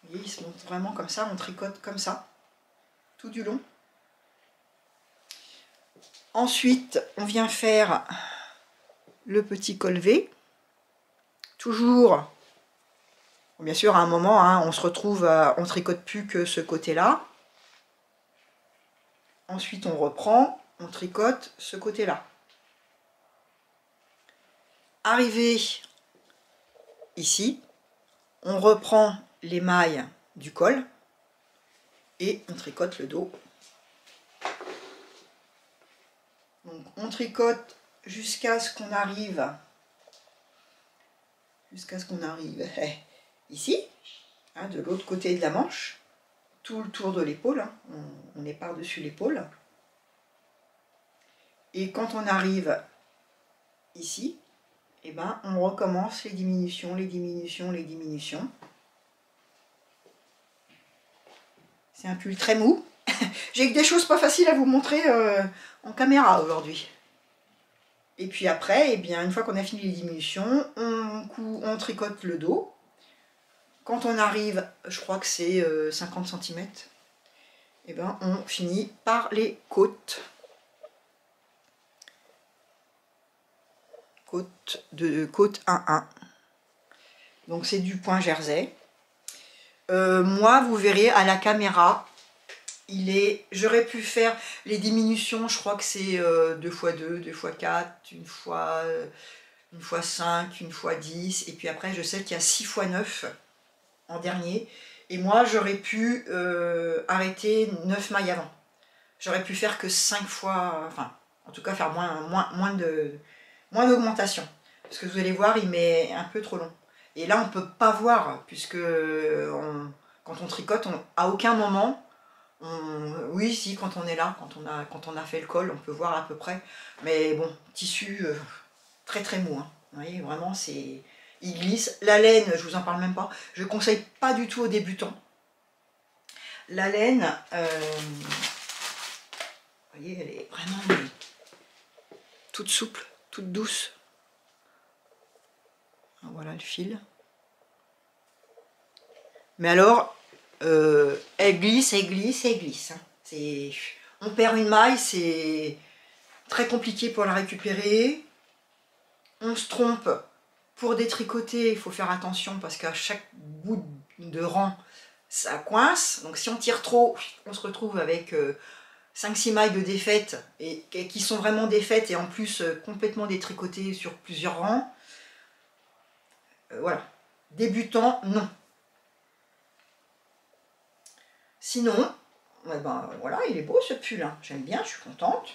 Vous voyez, il se monte vraiment comme ça, on tricote comme ça, tout du long. Ensuite, on vient faire le petit collet. Toujours, bien sûr, à un moment, hein, on se retrouve, on tricote plus que ce côté-là. Ensuite, on reprend, on tricote ce côté-là. Arrivé ici, on reprend les mailles du col et on tricote le dos. Donc, on tricote jusqu'à ce qu'on arrive ici, hein, de l'autre côté de la manche, tout le tour de l'épaule, hein, on est par-dessus l'épaule. Et quand on arrive ici, eh ben, on recommence les diminutions. C'est un pull très mou. J'ai que des choses pas faciles à vous montrer en caméra aujourd'hui. Et puis après, eh bien, une fois qu'on a fini les diminutions, on tricote le dos. Quand on arrive, je crois que c'est 50 cm, eh ben, on finit par les côtes. Côte 1-1. Donc c'est du point jersey. Moi, vous verrez à la caméra, j'aurais pu faire les diminutions, je crois que c'est 2x2, 2x4, une fois 5, une fois 10, et puis après je sais qu'il y a 6x9 en dernier, et moi j'aurais pu arrêter 9 mailles avant. J'aurais pu faire que 5 fois, enfin en tout cas faire moins d'augmentation, parce que vous allez voir, il m'est un peu trop long. Et là on ne peut pas voir, puisque quand on tricote, à aucun moment, oui si, quand on est là, quand on a fait le col, on peut voir à peu près, mais bon, tissu très très mou, hein. Vous voyez, vraiment il glisse. La laine, je vous en parle même pas, je conseille pas du tout aux débutants. La laine, vous voyez, elle est vraiment toute souple, toute douce. Voilà le fil. Mais alors, elle glisse. Hein. On perd une maille, c'est très compliqué pour la récupérer. On se trompe. Pour détricoter, il faut faire attention parce qu'à chaque bout de rang, ça coince. Donc si on tire trop, on se retrouve avec 5-6 mailles de défaites et qui sont vraiment défaites et en plus complètement détricotées sur plusieurs rangs. voilà. Débutant, non. Sinon, eh ben, voilà, il est beau ce pull, hein. J'aime bien, je suis contente.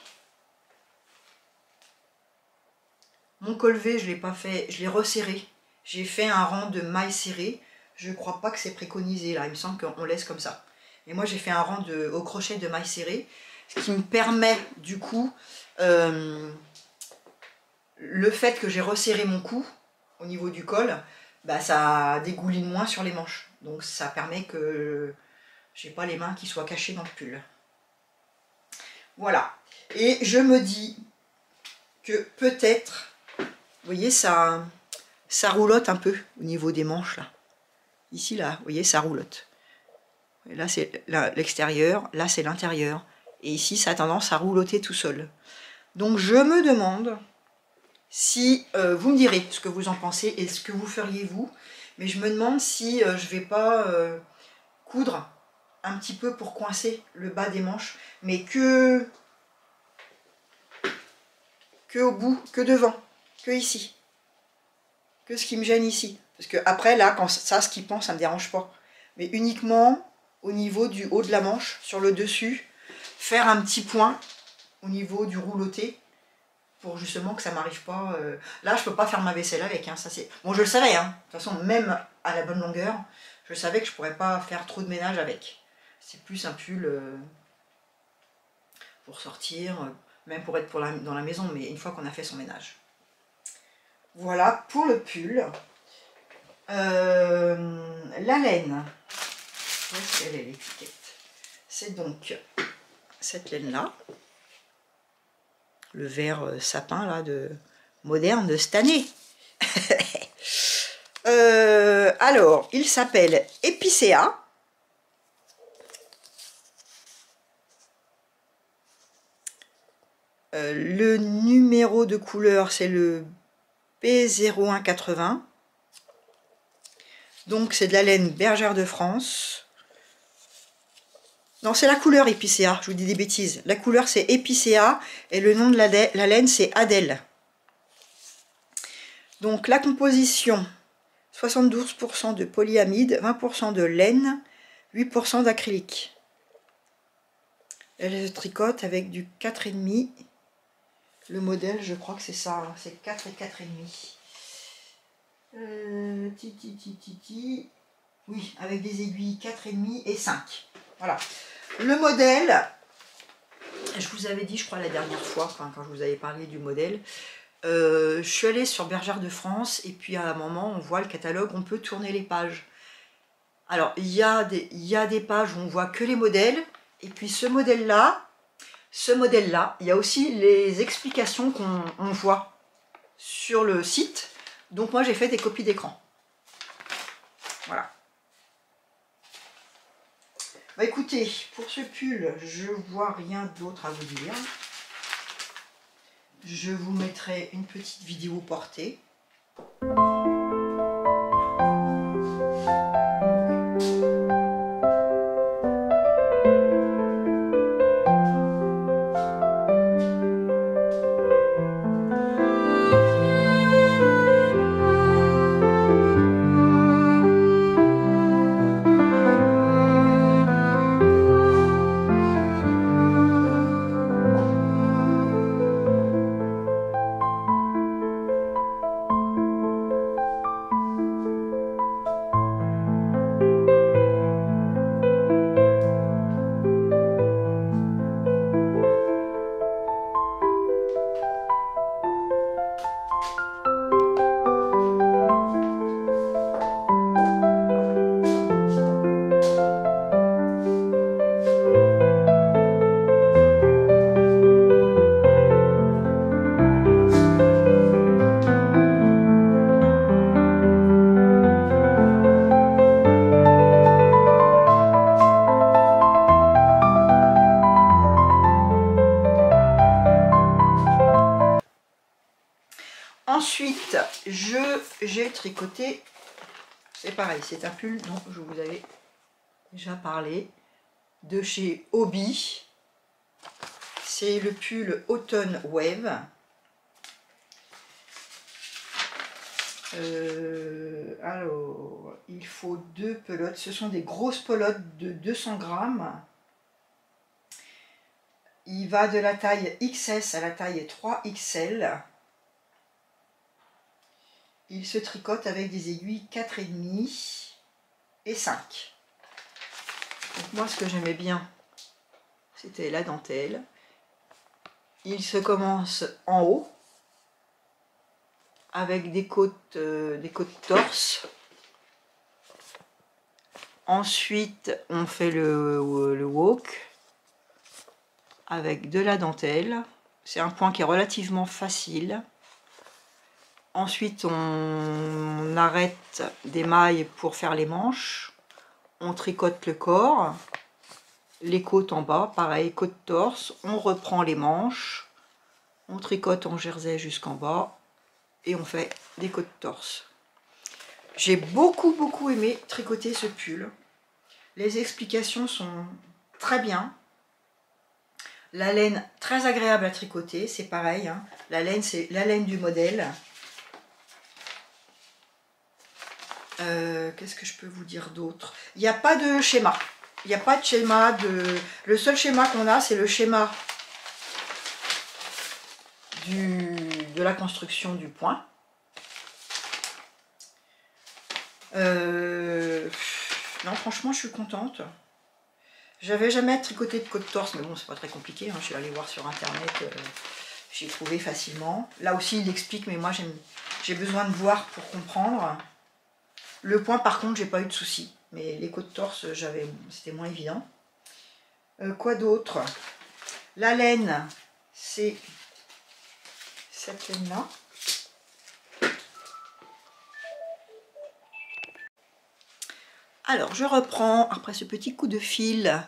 Mon collet, je ne l'ai pas fait, je l'ai resserré. J'ai fait un rang de mailles serrées. Je ne crois pas que c'est préconisé là, il me semble qu'on laisse comme ça. Et moi j'ai fait un rang au crochet de mailles serrées, ce qui me permet du coup, le fait que j'ai resserré mon cou au niveau du col, bah, ça dégouline moins sur les manches. Donc ça permet que j'ai pas les mains qui soient cachées dans le pull. Voilà. Et je me dis que peut-être, vous voyez, ça roulotte un peu au niveau des manches là. Ici là, vous voyez, ça roulotte. Et là c'est l'extérieur, là c'est l'intérieur. Et ici ça a tendance à roulotter tout seul. Donc je me demande si, vous me direz ce que vous en pensez et ce que vous feriez vous. Mais je me demande si je vais pas coudre un petit peu pour coincer le bas des manches. Mais que au bout, que devant, que ici. Que ce qui me gêne ici. Parce que après là, quand ça, ce qui pend, ça ne me dérange pas. Mais uniquement au niveau du haut de la manche, sur le dessus, faire un petit point au niveau du rouloté, pour justement que ça m'arrive pas... Là, je peux pas faire ma vaisselle avec, hein, ça c'est... Bon, je le savais, hein. De toute façon, même à la bonne longueur, je savais que je pourrais pas faire trop de ménage avec. C'est plus un pull pour sortir, même pour être dans la maison, mais une fois qu'on a fait son ménage. Voilà pour le pull. La laine, où est-ce qu'elle est l'étiquette? C'est donc cette laine là, le vert sapin là de moderne de cette année. Alors il s'appelle Epicéa. Le numéro de couleur c'est le B0180. Donc c'est de la laine bergère de France. Non, c'est la couleur Epicéa, je vous dis des bêtises. La couleur c'est Epicéa et le nom de la laine c'est Adèle. Donc la composition, 72% de polyamide, 20% de laine, 8% d'acrylique. Elle se tricote avec du 4,5. Le modèle, je crois que c'est ça, hein, c'est 4 et 4,5. Oui, avec des aiguilles 4,5 et 5. Voilà. Le modèle, je vous avais dit, je crois, la dernière fois, quand je vous avais parlé du modèle, je suis allée sur Bergère de France et puis à un moment, on voit le catalogue, on peut tourner les pages. Alors, il y a des pages où on voit que les modèles, et puis ce modèle-là, il y a aussi les explications qu'on voit sur le site. Donc moi, j'ai fait des copies d'écran. Voilà. Bah écoutez, pour ce pull, je vois rien d'autre à vous dire. Je vous mettrai une petite vidéo portée. Ensuite, j'ai tricoté, c'est pareil, c'est un pull dont je vous avais déjà parlé, de chez Hobby. C'est le pull Autumn Wave. Alors, il faut 2 pelotes. Ce sont des grosses pelotes de 200 grammes. Il va de la taille XS à la taille 3XL. Il se tricote avec des aiguilles 4,5 et 5. Donc moi, ce que j'aimais bien, c'était la dentelle. Il se commence en haut avec des côtes torse. Ensuite, on fait le walk avec de la dentelle. C'est un point qui est relativement facile. Ensuite, on arrête des mailles pour faire les manches. On tricote le corps. Les côtes en bas, pareil, côte torse. On reprend les manches. On tricote en jersey jusqu'en bas. Et on fait des côtes torse. J'ai beaucoup aimé tricoter ce pull. Les explications sont très bien. La laine, très agréable à tricoter, c'est pareil. Hein. La laine, c'est la laine du modèle. Qu'est-ce que je peux vous dire d'autre? Il n'y a pas de schéma. Il n'y a pas de schéma. Le seul schéma qu'on a, c'est le schéma de la construction du point. Non, franchement, je suis contente. J'avais jamais tricoté de côte torse, mais bon, c'est pas très compliqué. Hein. Je suis allée voir sur internet, j'ai trouvé facilement. Là aussi, il explique, mais moi, j'ai besoin de voir pour comprendre. Le point, par contre, j'ai pas eu de soucis. Mais les côtes torse, c'était moins évident. Quoi d'autre? La laine, c'est cette laine-là. Alors, je reprends après ce petit coup de fil.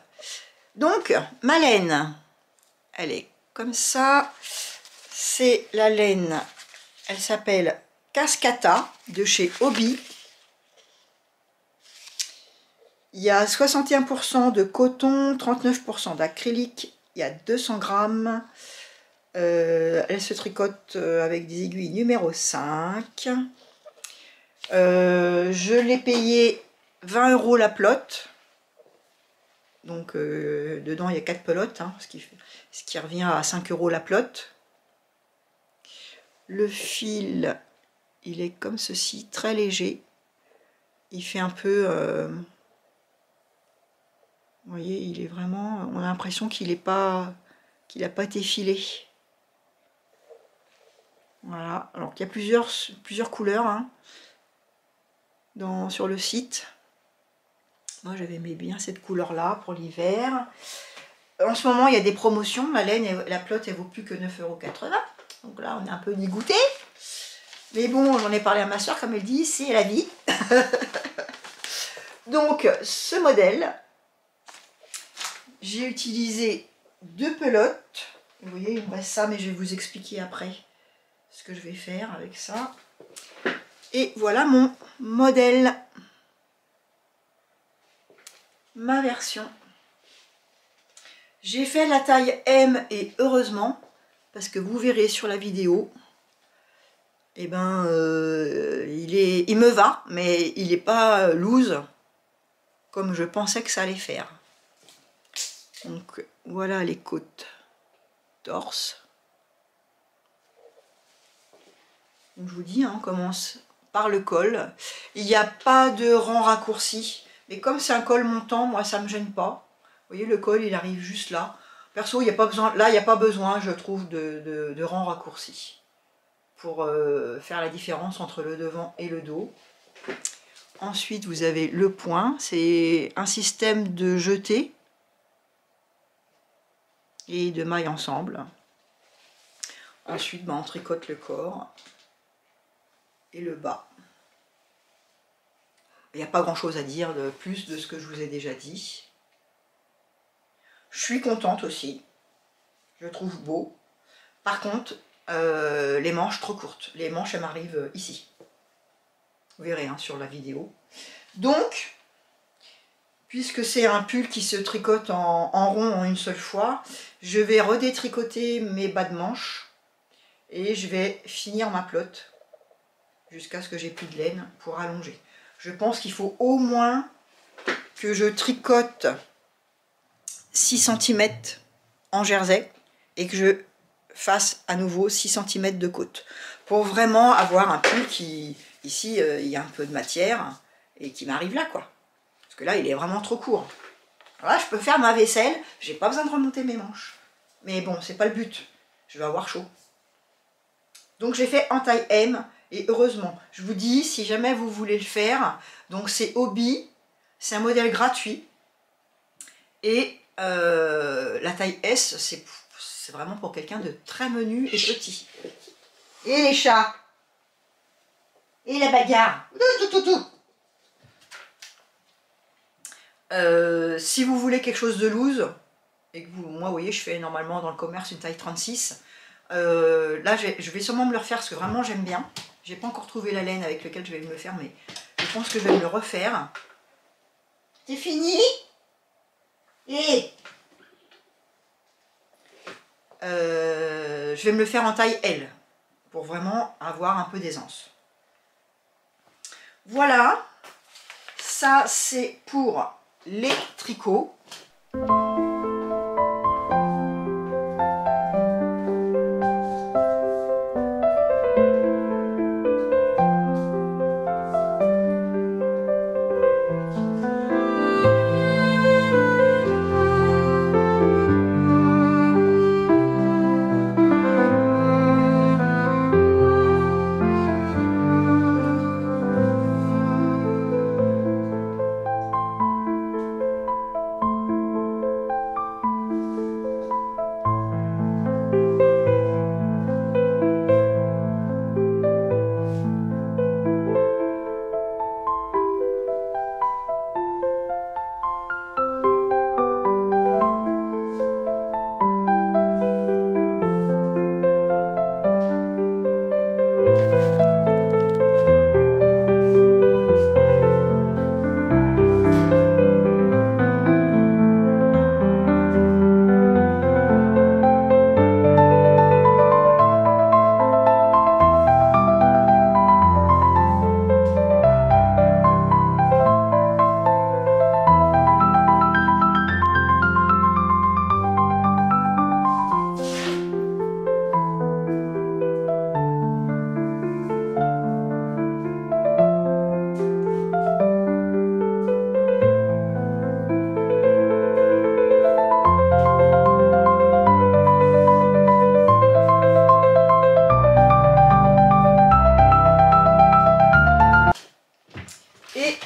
Donc, ma laine, elle est comme ça. C'est la laine, elle s'appelle Cascata de chez Hobby. Il y a 61% de coton, 39% d'acrylique, il y a 200 grammes. Elle se tricote avec des aiguilles numéro 5. Je l'ai payé 20 € la pelote. Donc dedans il y a 4 pelotes, hein, ce qui revient à 5 € la pelote. Le fil, il est comme ceci, très léger. Il fait un peu... vous voyez, il est vraiment... On a l'impression qu'il n'a pas été filé. Voilà, alors il y a plusieurs couleurs hein, sur le site. Moi j'avais aimé bien cette couleur là pour l'hiver. En ce moment il y a des promotions, la laine, la pelote elle vaut plus que 9,80 €. Donc là on est un peu dégoûté. Mais bon, j'en ai parlé à ma soeur, comme elle dit, c'est la vie. Donc ce modèle, j'ai utilisé 2 pelotes. Vous voyez, il me reste ça, mais je vais vous expliquer après ce que je vais faire avec ça. Et voilà mon modèle, ma version. J'ai fait la taille M et heureusement, parce que vous verrez sur la vidéo, et ben il me va, mais il n'est pas loose comme je pensais que ça allait faire. Donc voilà les côtes torse. Donc, je vous dis, hein, on commence par le col. Il n'y a pas de rang raccourci, mais comme c'est un col montant, moi ça me gêne pas. Vous voyez, le col il arrive juste là. Perso, il n'y a pas besoin, là il n'y a pas besoin, je trouve, de rang raccourci pour faire la différence entre le devant et le dos. Ensuite, vous avez le point, c'est un système de jeté et de mailles ensemble. Ensuite, on tricote le corps et le bas. Il n'y a pas grand chose à dire de plus de ce que je vous ai déjà dit. Je suis contente aussi, je trouve beau. Par contre, les manches trop courtes. Les manches, elles m'arrivent ici. Vous verrez hein, sur la vidéo. Donc, puisque c'est un pull qui se tricote en rond en une seule fois, je vais redétricoter mes bas de manches et je vais finir ma pelote jusqu'à ce que j'ai plus de laine pour allonger. Je pense qu'il faut au moins que je tricote 6 cm en jersey et que je fasse à nouveau 6 cm de côte pour vraiment avoir un pull qui, ici, il y a un peu de matière et qui m'arrive là, quoi. Parce que là, il est vraiment trop court. Voilà, je peux faire ma vaisselle, j'ai pas besoin de remonter mes manches. Mais bon, c'est pas le but, je vais avoir chaud. Donc j'ai fait en taille M, et heureusement, je vous dis, si jamais vous voulez le faire, donc c'est Hobbii, c'est un modèle gratuit, et la taille S, c'est vraiment pour quelqu'un de très menu et petit. Et les chats, et la bagarre, tout. Si vous voulez quelque chose de loose, et que moi, vous voyez, je fais normalement dans le commerce une taille 36, là, je vais sûrement me le refaire parce que vraiment, j'aime bien. J'ai pas encore trouvé la laine avec laquelle je vais me le faire, mais je pense que je vais me le refaire. C'est fini? Et je vais me le faire en taille L, pour vraiment avoir un peu d'aisance. Voilà, ça c'est pour les tricots.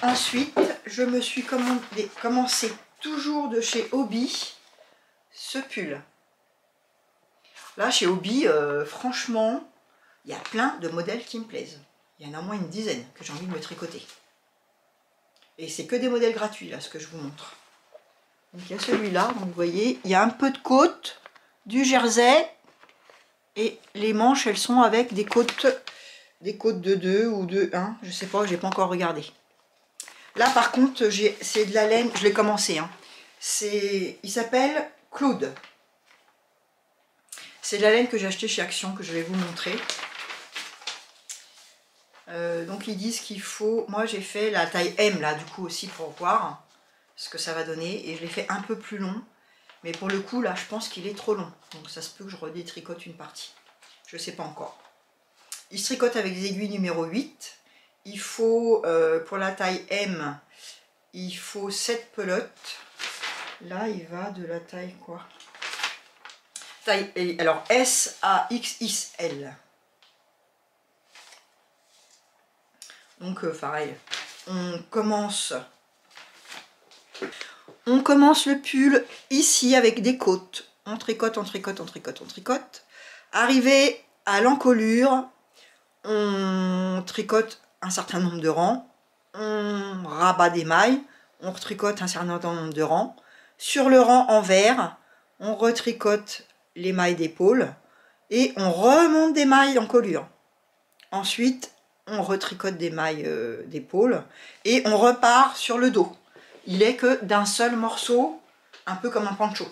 Ensuite, je me suis commencé toujours de chez Hobbii ce pull. Là, chez Hobbii, franchement, il y a plein de modèles qui me plaisent. Il y en a au moins une dizaine que j'ai envie de me tricoter. Et c'est que des modèles gratuits, là, ce que je vous montre. Donc, il y a celui-là, donc vous voyez, il y a un peu de côte, du jersey, et les manches, elles sont avec des côtes de 2 ou de 1, je sais pas, j'ai pas encore regardé. Là par contre, c'est de la laine, je l'ai commencé, hein. Il s'appelle Claude. C'est de la laine que j'ai acheté chez Action, que je vais vous montrer. Donc ils disent qu'il faut, moi j'ai fait la taille M là du coup aussi pour voir ce que ça va donner. Et je l'ai fait un peu plus long. Mais pour le coup là je pense qu'il est trop long. Donc ça se peut que je redétricote une partie. Je sais pas encore. Il se tricote avec des aiguilles numéro 8. Il faut, pour la taille M, il faut 7 pelotes. Là, il va de la taille quoi? Taille, alors S à XXL. Donc, pareil, on commence le pull ici avec des côtes. On tricote, on tricote, on tricote, on tricote. Arrivé à l'encolure, on tricote un certain nombre de rangs, on rabat des mailles, on retricote un certain nombre de rangs. Sur le rang en vert, on retricote les mailles d'épaule et on remonte des mailles d'encolure. Ensuite, on retricote des mailles d'épaule et on repart sur le dos. Il est que d'un seul morceau, un peu comme un poncho.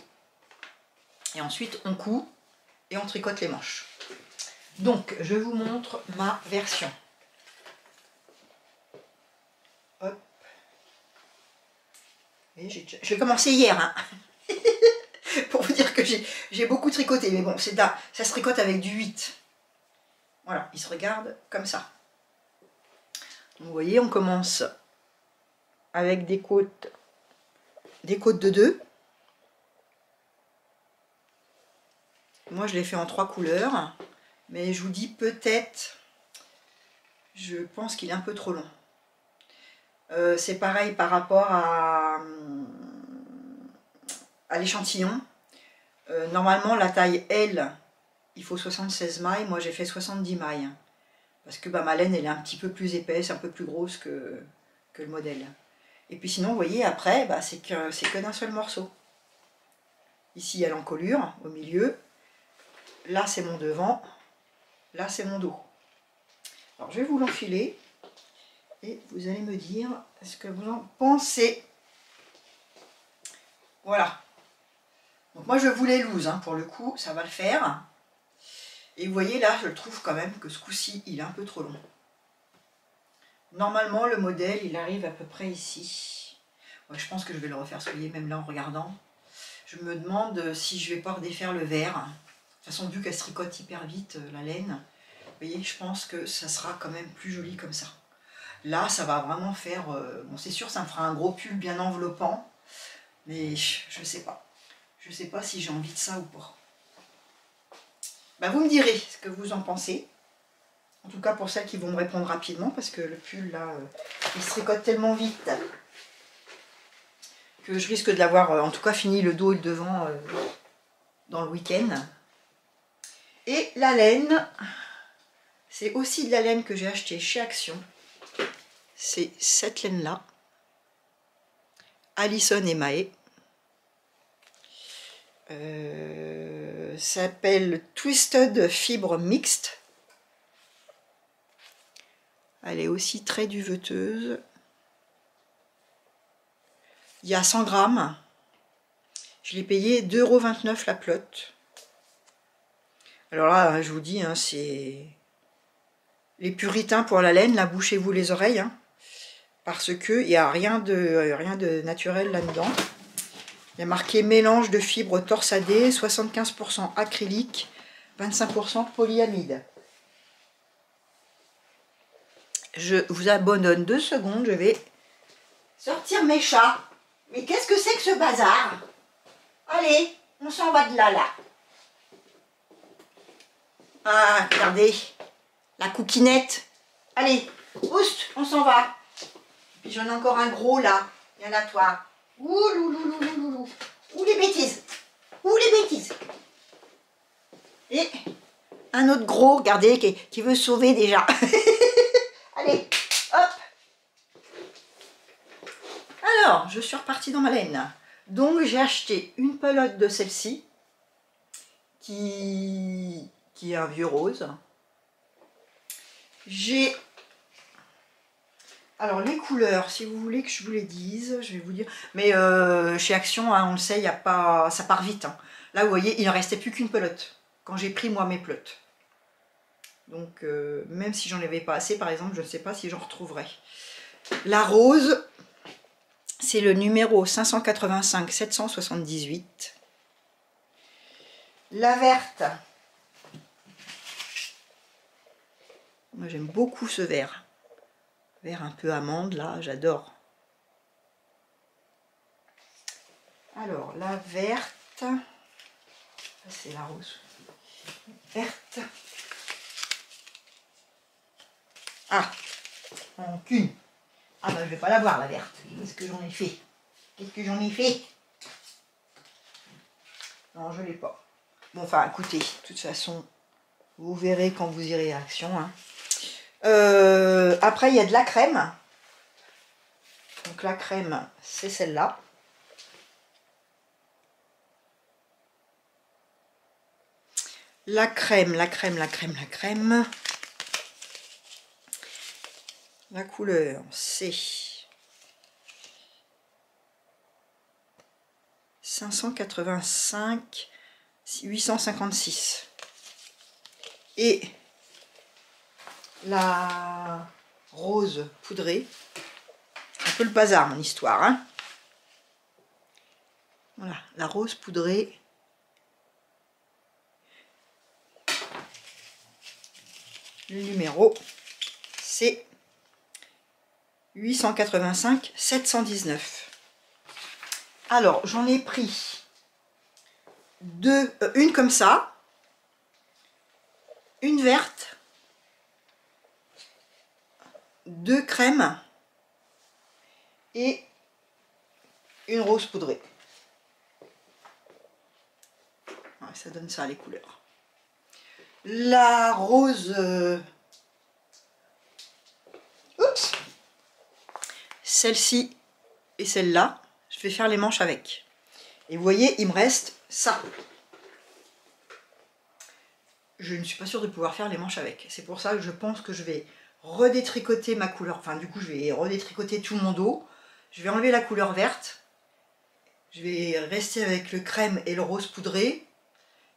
Et ensuite, on coud et on tricote les manches. Donc, je vous montre ma version. Hop. J'ai commencé hier, hein. Pour vous dire que j'ai beaucoup tricoté. Mais bon, ça se tricote avec du 8. Voilà, il se regarde comme ça. Donc, vous voyez, on commence avec des côtes de 2. Moi, je l'ai fait en 3 couleurs. Mais je vous dis peut-être, je pense qu'il est un peu trop long. C'est pareil par rapport à l'échantillon. Normalement, la taille L, il faut 76 mailles. Moi, j'ai fait 70 mailles. Parce que ma laine, elle est un petit peu plus épaisse, un peu plus grosse que le modèle. Et puis sinon, vous voyez, après, c'est que d'un seul morceau. Ici, il y a l'encolure au milieu. Là, c'est mon devant. Là, c'est mon dos. Alors, je vais vous l'enfiler. Et vous allez me dire ce que vous en pensez. Voilà. Donc moi, je voulais loose, hein, pour le coup, ça va le faire. Et vous voyez, là, je le trouve quand même que ce coup-ci, il est un peu trop long. Normalement, le modèle, il arrive à peu près ici. Ouais, je pense que je vais le refaire souiller, même là, en regardant. Je me demande si je vais pas redéfaire le vert. De toute façon, vu qu'elle se tricote hyper vite, la laine, vous voyez, je pense que ça sera quand même plus joli comme ça. Là, ça va vraiment faire... bon, c'est sûr, ça me fera un gros pull bien enveloppant. Mais je sais pas. Je sais pas si j'ai envie de ça ou pas. Vous me direz ce que vous en pensez. En tout cas, pour celles qui vont me répondre rapidement, parce que le pull, là, il se tricote tellement vite que je risque de l'avoir, en tout cas, fini le dos et le devant dans le week-end. Et la laine, c'est aussi de la laine que j'ai achetée chez Action. C'est cette laine-là. Allison et Mahé. S'appelle Twisted Fibre Mixte. Elle est aussi très duveteuse. Il y a 100 grammes. Je l'ai payé 2,29 € la pelote. Alors là, je vous dis, hein, c'est les puritains pour la laine, là, bouchez-vous les oreilles. Hein, parce qu'il n'y a rien de naturel là-dedans. Il y a marqué mélange de fibres torsadées, 75% acrylique, 25% polyamide. Je vous abandonne 2 secondes, je vais sortir mes chats. Mais qu'est-ce que c'est que ce bazar? Allez, on s'en va de là, là. Ah, regardez, la couquinette. Allez, oust, on s'en va. Puis j'en ai encore un gros là. Viens là, toi. Ouh, loulou. Ouh, les bêtises. Ouh, les bêtises. Et un autre gros, regardez, qui veut sauver déjà. Allez, hop. Alors, je suis repartie dans ma laine. Donc, j'ai acheté une pelote de celle-ci, qui est un vieux rose. J'ai... Alors, les couleurs, si vous voulez que je vous les dise, je vais vous dire. Mais chez Action, hein, on le sait, y a pas... ça part vite. Hein. Là, vous voyez, il ne restait plus qu'une pelote. Quand j'ai pris, moi, mes pelotes. Donc, même si j'en avais pas assez, par exemple, je ne sais pas si j'en retrouverai. La rose, c'est le numéro 585-778. La verte, moi j'aime beaucoup ce vert. Vert un peu amande, là, j'adore. Alors, la verte, c'est la rose. Verte. Ah, en qu'une. Ah bah je vais pas la voir la verte. Qu'est-ce que j'en ai fait? Non, je l'ai pas. Bon, enfin, écoutez, de toute façon, vous verrez quand vous irez à Action. Hein. Après, il y a de la crème. Donc la crème, c'est celle-là. La crème. La couleur, c'est 585 856. Et la rose poudrée, peu le bazar mon histoire, hein. Voilà, la rose poudrée. Le numéro, c'est 885 719. Alors, j'en ai pris deux, une comme ça, une verte, deux crèmes et une rose poudrée. Ouais, ça donne ça les couleurs. La rose... Oups, celle-ci et celle-là, je vais faire les manches avec. Et vous voyez, il me reste ça. Je ne suis pas sûre de pouvoir faire les manches avec. C'est pour ça que je pense que je vais redétricoter ma couleur. Enfin, du coup, je vais redétricoter tout mon dos. Je vais enlever la couleur verte. Je vais rester avec le crème et le rose poudré.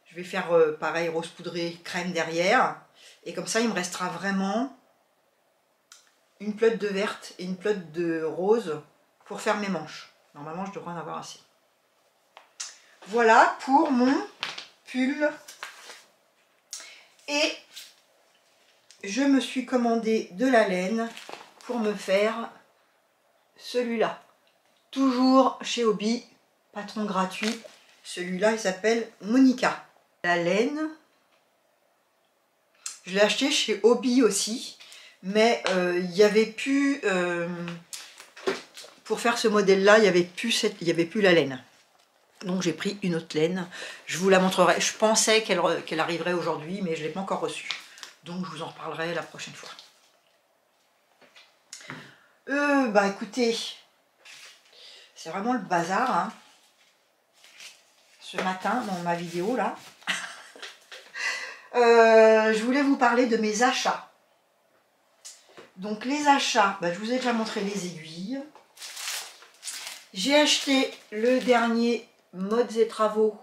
Je vais faire pareil, rose poudré, crème derrière. Et comme ça, il me restera vraiment une pelote de verte et une pelote de rose pour faire mes manches. Normalement, je devrais en avoir assez. Voilà pour mon pull. Et je me suis commandé de la laine pour me faire celui-là. Toujours chez Hobby, patron gratuit. Celui-là, il s'appelle Monica. La laine, je l'ai acheté chez Hobby aussi, mais il n'y avait plus, pour faire ce modèle-là, il n'y avait plus la laine. Donc j'ai pris une autre laine. Je vous la montrerai. Je pensais qu'elle arriverait aujourd'hui, mais je ne l'ai pas encore reçue. Donc je vous en reparlerai la prochaine fois. Bah écoutez, c'est vraiment le bazar, hein. Ce matin, dans ma vidéo là. Je voulais vous parler de mes achats. Donc les achats, bah, je vous ai déjà montré les aiguilles. J'ai acheté le dernier Modes et Travaux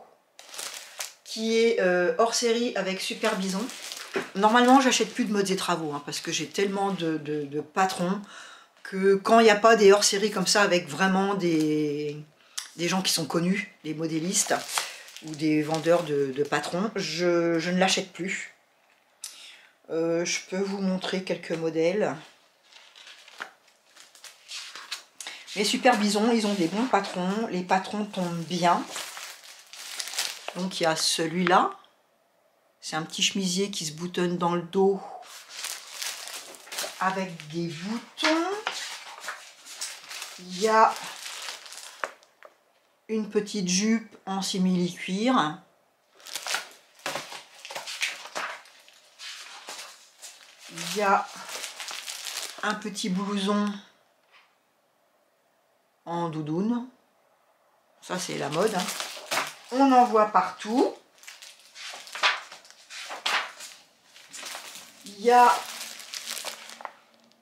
qui est hors série avec Super Bison. Normalement, j'achète plus de Modes et Travaux hein, parce que j'ai tellement de patrons que quand il n'y a pas des hors série comme ça avec vraiment des gens qui sont connus, des modélistes ou des vendeurs de patrons, je ne l'achète plus. Je peux vous montrer quelques modèles. Les Super Bison, ils ont des bons patrons. Les patrons tombent bien. Donc il y a celui-là. C'est un petit chemisier qui se boutonne dans le dos avec des boutons. Il y a une petite jupe en simili-cuir. Il y a un petit blouson en doudoune. Ça, c'est la mode. Hein. On en voit partout. Il y a...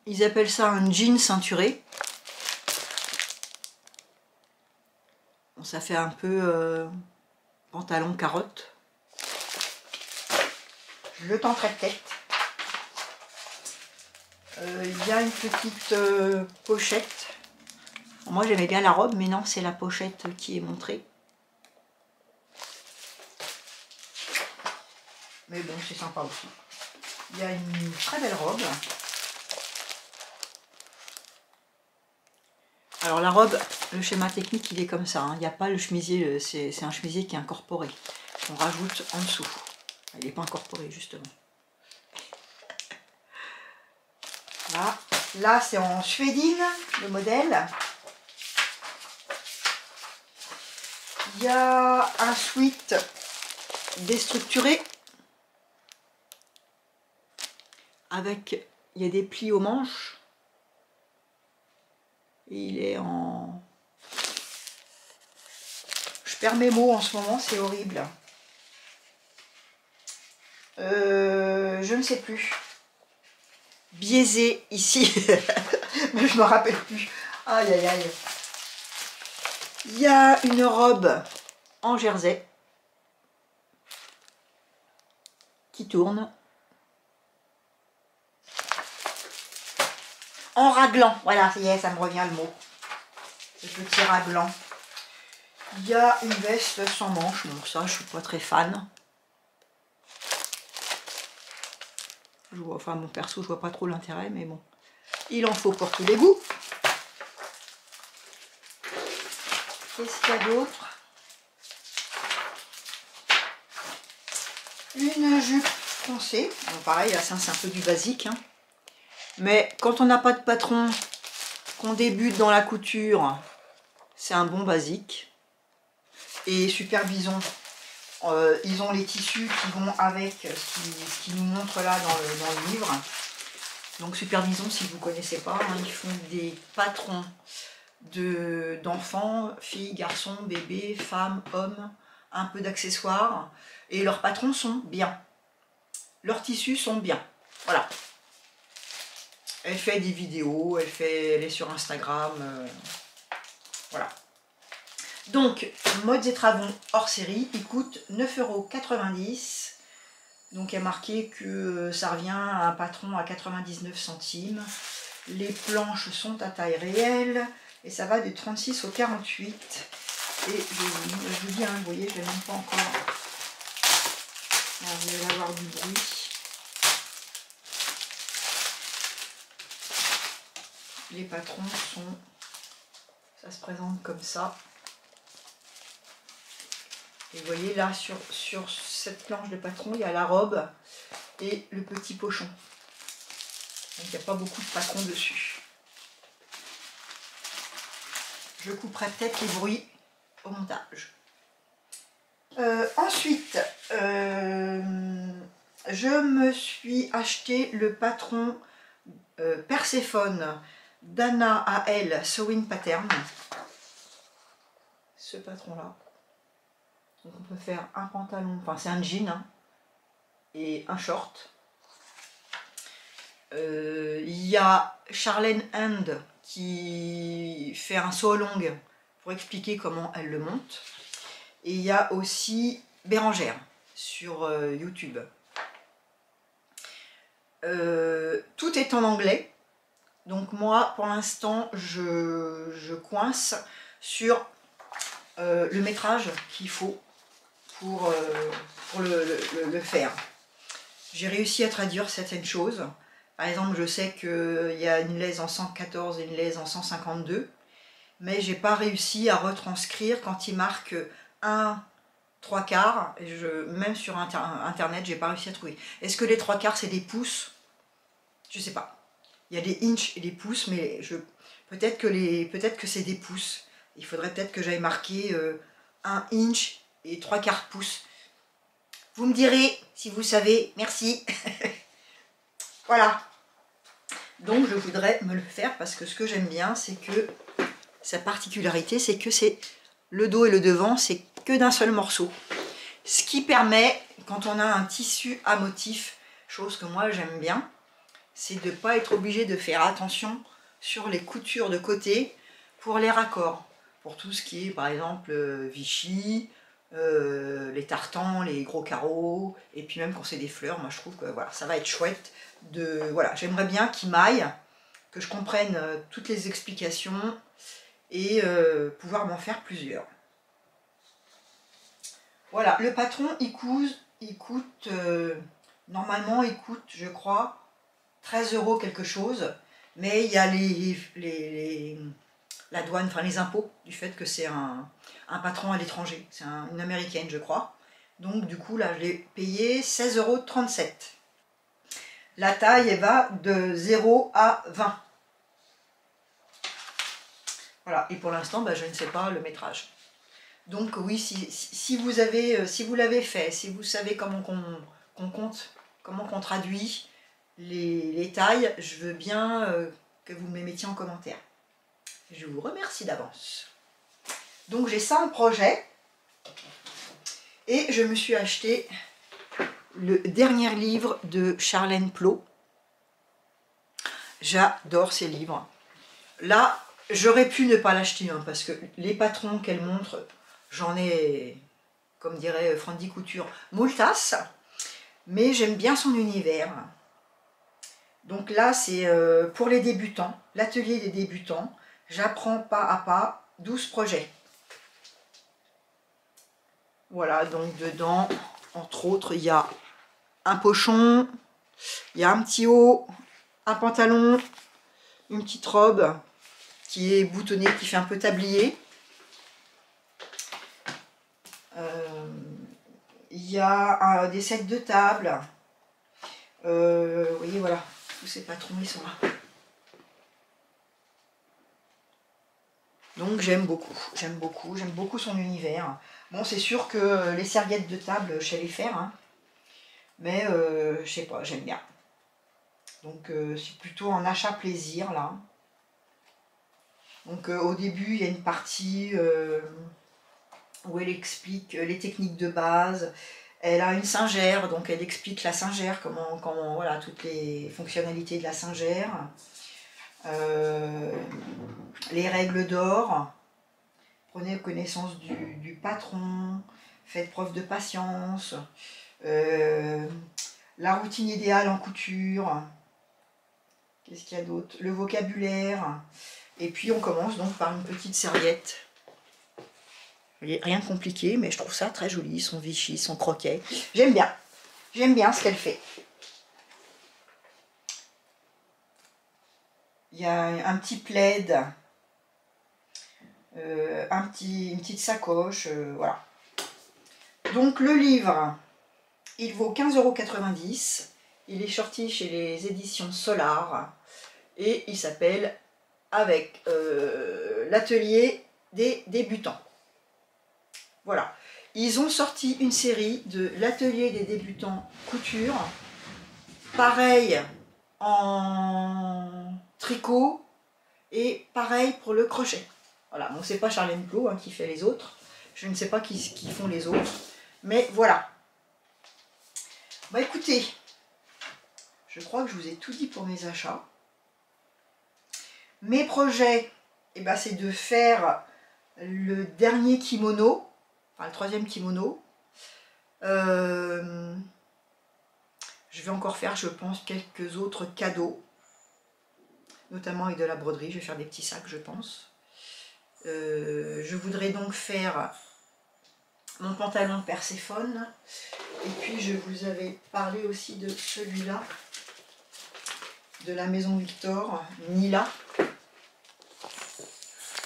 Ils appellent ça un jean ceinturé. Bon, ça fait un peu pantalon carotte. Je le tenterai peut-être. Il y a une petite pochette. Moi j'aimais bien la robe, mais non, c'est la pochette qui est montrée. Mais bon, c'est sympa aussi. Il y a une très belle robe. Alors la robe, le schéma technique, il est comme ça. Hein. Il n'y a pas le chemisier, c'est un chemisier qui est incorporé. On rajoute en dessous. Il n'est pas incorporé, justement. Voilà. Là, c'est en suédine, le modèle. Il y a un sweat déstructuré. Avec, il y a des plis aux manches. Et il est en... Je perds mes mots en ce moment, c'est horrible. Je ne sais plus. Biaisé ici. Mais je ne me rappelle plus. Aïe aïe aïe. Il y a une robe en jersey qui tourne. En raglan, voilà, ça y est, ça me revient le mot. le petit raglan. Il y a une veste sans manches, bon ça je suis pas très fan. Enfin mon perso je vois pas trop l'intérêt, mais bon. Il en faut pour tous les goûts. Qu'est-ce qu'il y a d'autre? Une jupe foncée. Bon, pareil, là ça c'est un peu du basique. Hein. Mais quand on n'a pas de patron, qu'on débute dans la couture, c'est un bon basique. Et Super Bison, ils ont les tissus qui vont avec ce qu'ils nous montrent là dans le livre. Donc Super Bison, si vous ne connaissez pas, hein, ils font des patrons d'enfants, filles, garçons, bébés, femmes, hommes, un peu d'accessoires. Et leurs patrons sont bien. Leurs tissus sont bien. Voilà. Elle fait des vidéos, elle est sur Instagram. Voilà. Donc, Modes et Travons hors série, il coûte 9,90 €. Donc, il y a marqué que ça revient à un patron à 99 centimes. Les planches sont à taille réelle. Et ça va du 36 au 48. Et je vous dis, hein, vous voyez, je ne l'ai même pas encore. Alors, vous allez avoir du bruit. Les patrons sont... Ça se présente comme ça. Et vous voyez là, sur cette planche de patron, il y a la robe et le petit pochon. Donc il n'y a pas beaucoup de patrons dessus. Je couperai peut-être les bruits au montage. Ensuite, je me suis acheté le patron Perséphone d'Anna A.L. Sewing Pattern. Ce patron-là. Donc on peut faire un pantalon, enfin c'est un jean hein, et un short. Il y a Charlène Hand qui fait un sew along pour expliquer comment elle le monte. Et il y a aussi Bérangère sur YouTube. Tout est en anglais. Donc moi pour l'instant je coince sur le métrage qu'il faut pour le faire. J'ai réussi à traduire certaines choses. Par exemple, je sais qu'il y a une lèse en 114 et une lèse en 152, mais j'ai pas réussi à retranscrire quand il marque 1 3/4. Même sur internet, j'ai pas réussi à trouver. Est-ce que les 3/4 c'est des pouces? Je sais pas. Il y a des inches et des pouces, mais peut-être que c'est des pouces. Il faudrait peut-être que j'aille marquer 1 inch et 3/4 pouces. Vous me direz si vous savez, merci. Voilà. Donc je voudrais me le faire parce que ce que j'aime bien, c'est que sa particularité, c'est que c'est le dos et le devant, c'est que d'un seul morceau. Ce qui permet, quand on a un tissu à motif, chose que moi j'aime bien, c'est de ne pas être obligé de faire attention sur les coutures de côté pour les raccords. Pour tout ce qui est par exemple Vichy, les tartans, les gros carreaux, et puis même quand c'est des fleurs, moi je trouve que voilà, ça va être chouette. Voilà, j'aimerais bien qu'il m'aille, que je comprenne toutes les explications et pouvoir m'en faire plusieurs. Voilà, le patron il coûte normalement il coûte je crois 13 € quelque chose, mais il y a la douane, enfin les impôts, du fait que c'est un patron à l'étranger, c'est une américaine je crois. Donc du coup là je l'ai payé 16,37 €. La taille elle va de 0 à 20. Voilà, et pour l'instant je ne sais pas le métrage. Donc oui, si vous l'avez fait, si vous savez comment qu'on compte, comment qu'on traduit les tailles, je veux bien que vous me les mettiez en commentaire. Je vous remercie d'avance. Donc j'ai ça en projet. Et je me suis acheté le dernier livre de Charlène Plot. J'adore ces livres. Là, j'aurais pu ne pas l'acheter, hein, parce que les patrons qu'elle montre, j'en ai, comme dirait Frandy Couture, moultasse. Mais j'aime bien son univers. Donc là, c'est pour les débutants, l'atelier des débutants. J'apprends pas à pas 12 projets. Voilà, donc dedans, entre autres, il y a un pochon, il y a un petit haut, un pantalon, une petite robe qui est boutonnée, qui fait un peu tablier. Il y a des sets de table. Vous voyez, voilà, tous ces patrons, ils sont là. Donc j'aime beaucoup son univers. Bon, c'est sûr que les serviettes de table, je sais les faire, hein, mais je sais pas, j'aime bien. Donc c'est plutôt un achat plaisir là. Donc au début, il y a une partie où elle explique les techniques de base. Elle a une singère, donc elle explique la singère, comment voilà, toutes les fonctionnalités de la singère. Les règles d'or. Prenez connaissance du patron, faites preuve de patience. La routine idéale en couture. Qu'est-ce qu'il y a d'autre? Le vocabulaire. Et puis on commence donc par une petite serviette. Vous voyez, rien de compliqué, mais je trouve ça très joli, son Vichy, son croquet. J'aime bien ce qu'elle fait. Il y a un petit plaid, une petite sacoche, voilà. Donc le livre, il vaut 15,90 €. Il est sorti chez les éditions Solar et il s'appelle Avec l'atelier des débutants. Voilà. Ils ont sorti une série de l'atelier des débutants couture. Pareil en tricot et pareil pour le crochet. Voilà, donc c'est pas Charlène Clot hein, qui fait les autres. Je ne sais pas qui font les autres. Mais voilà. Bah écoutez, je crois que je vous ai tout dit pour mes achats. Mes projets, eh ben, c'est de faire le dernier kimono, enfin le 3e kimono. Je vais encore faire, je pense, quelques autres cadeaux, notamment avec de la broderie. Je vais faire des petits sacs, je pense. Je voudrais donc faire mon pantalon Perséphone. Et puis je vous avais parlé aussi de celui-là, de la Maison Victor, Nila.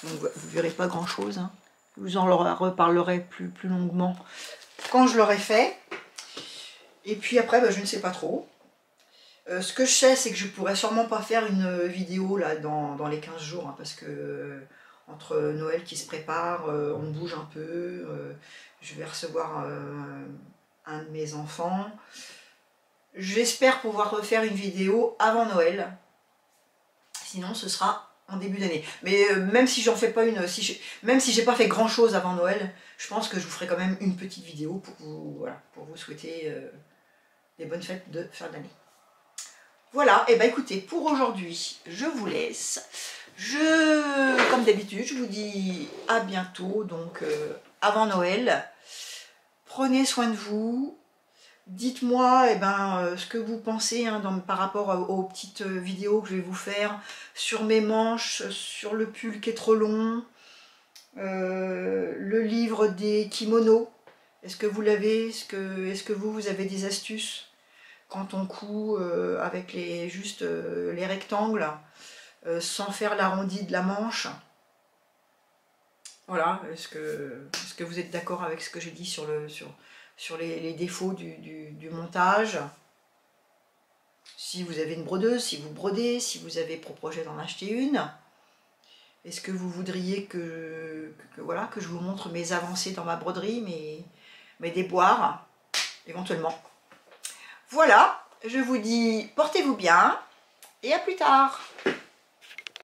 Donc, vous verrez pas grand chose, hein. Je vous en reparlerai plus longuement quand je l'aurai fait. Et puis après, bah, je ne sais pas trop. Ce que je sais, c'est que je pourrais sûrement pas faire une vidéo là dans les 15 jours, hein, parce que entre Noël qui se prépare, on bouge un peu, je vais recevoir un de mes enfants. J'espère pouvoir refaire une vidéo avant Noël. Sinon, ce sera en début d'année. Mais même si j'en fais pas une, même si j'ai pas fait grand chose avant Noël, je pense que je vous ferai quand même une petite vidéo pour vous, voilà, pour vous souhaiter des bonnes fêtes de fin d'année. Voilà, et ben écoutez, pour aujourd'hui, je vous laisse. Comme d'habitude, je vous dis à bientôt, donc avant Noël. Prenez soin de vous. Dites-moi ce que vous pensez hein, par rapport aux petites vidéos que je vais vous faire sur mes manches, sur le pull qui est trop long, le livre des kimonos. Est-ce que vous l'avez? Est-ce que vous avez des astuces quand on coud avec juste les rectangles, sans faire l'arrondi de la manche? Voilà, est-ce que vous êtes d'accord avec ce que j'ai dit sur les défauts du montage? Si vous avez une brodeuse, si vous brodez, si vous avez pour projet d'en acheter une, est-ce que vous voudriez voilà, que je vous montre mes avancées dans ma broderie, mes déboires, éventuellement? Voilà, je vous dis portez-vous bien et à plus tard.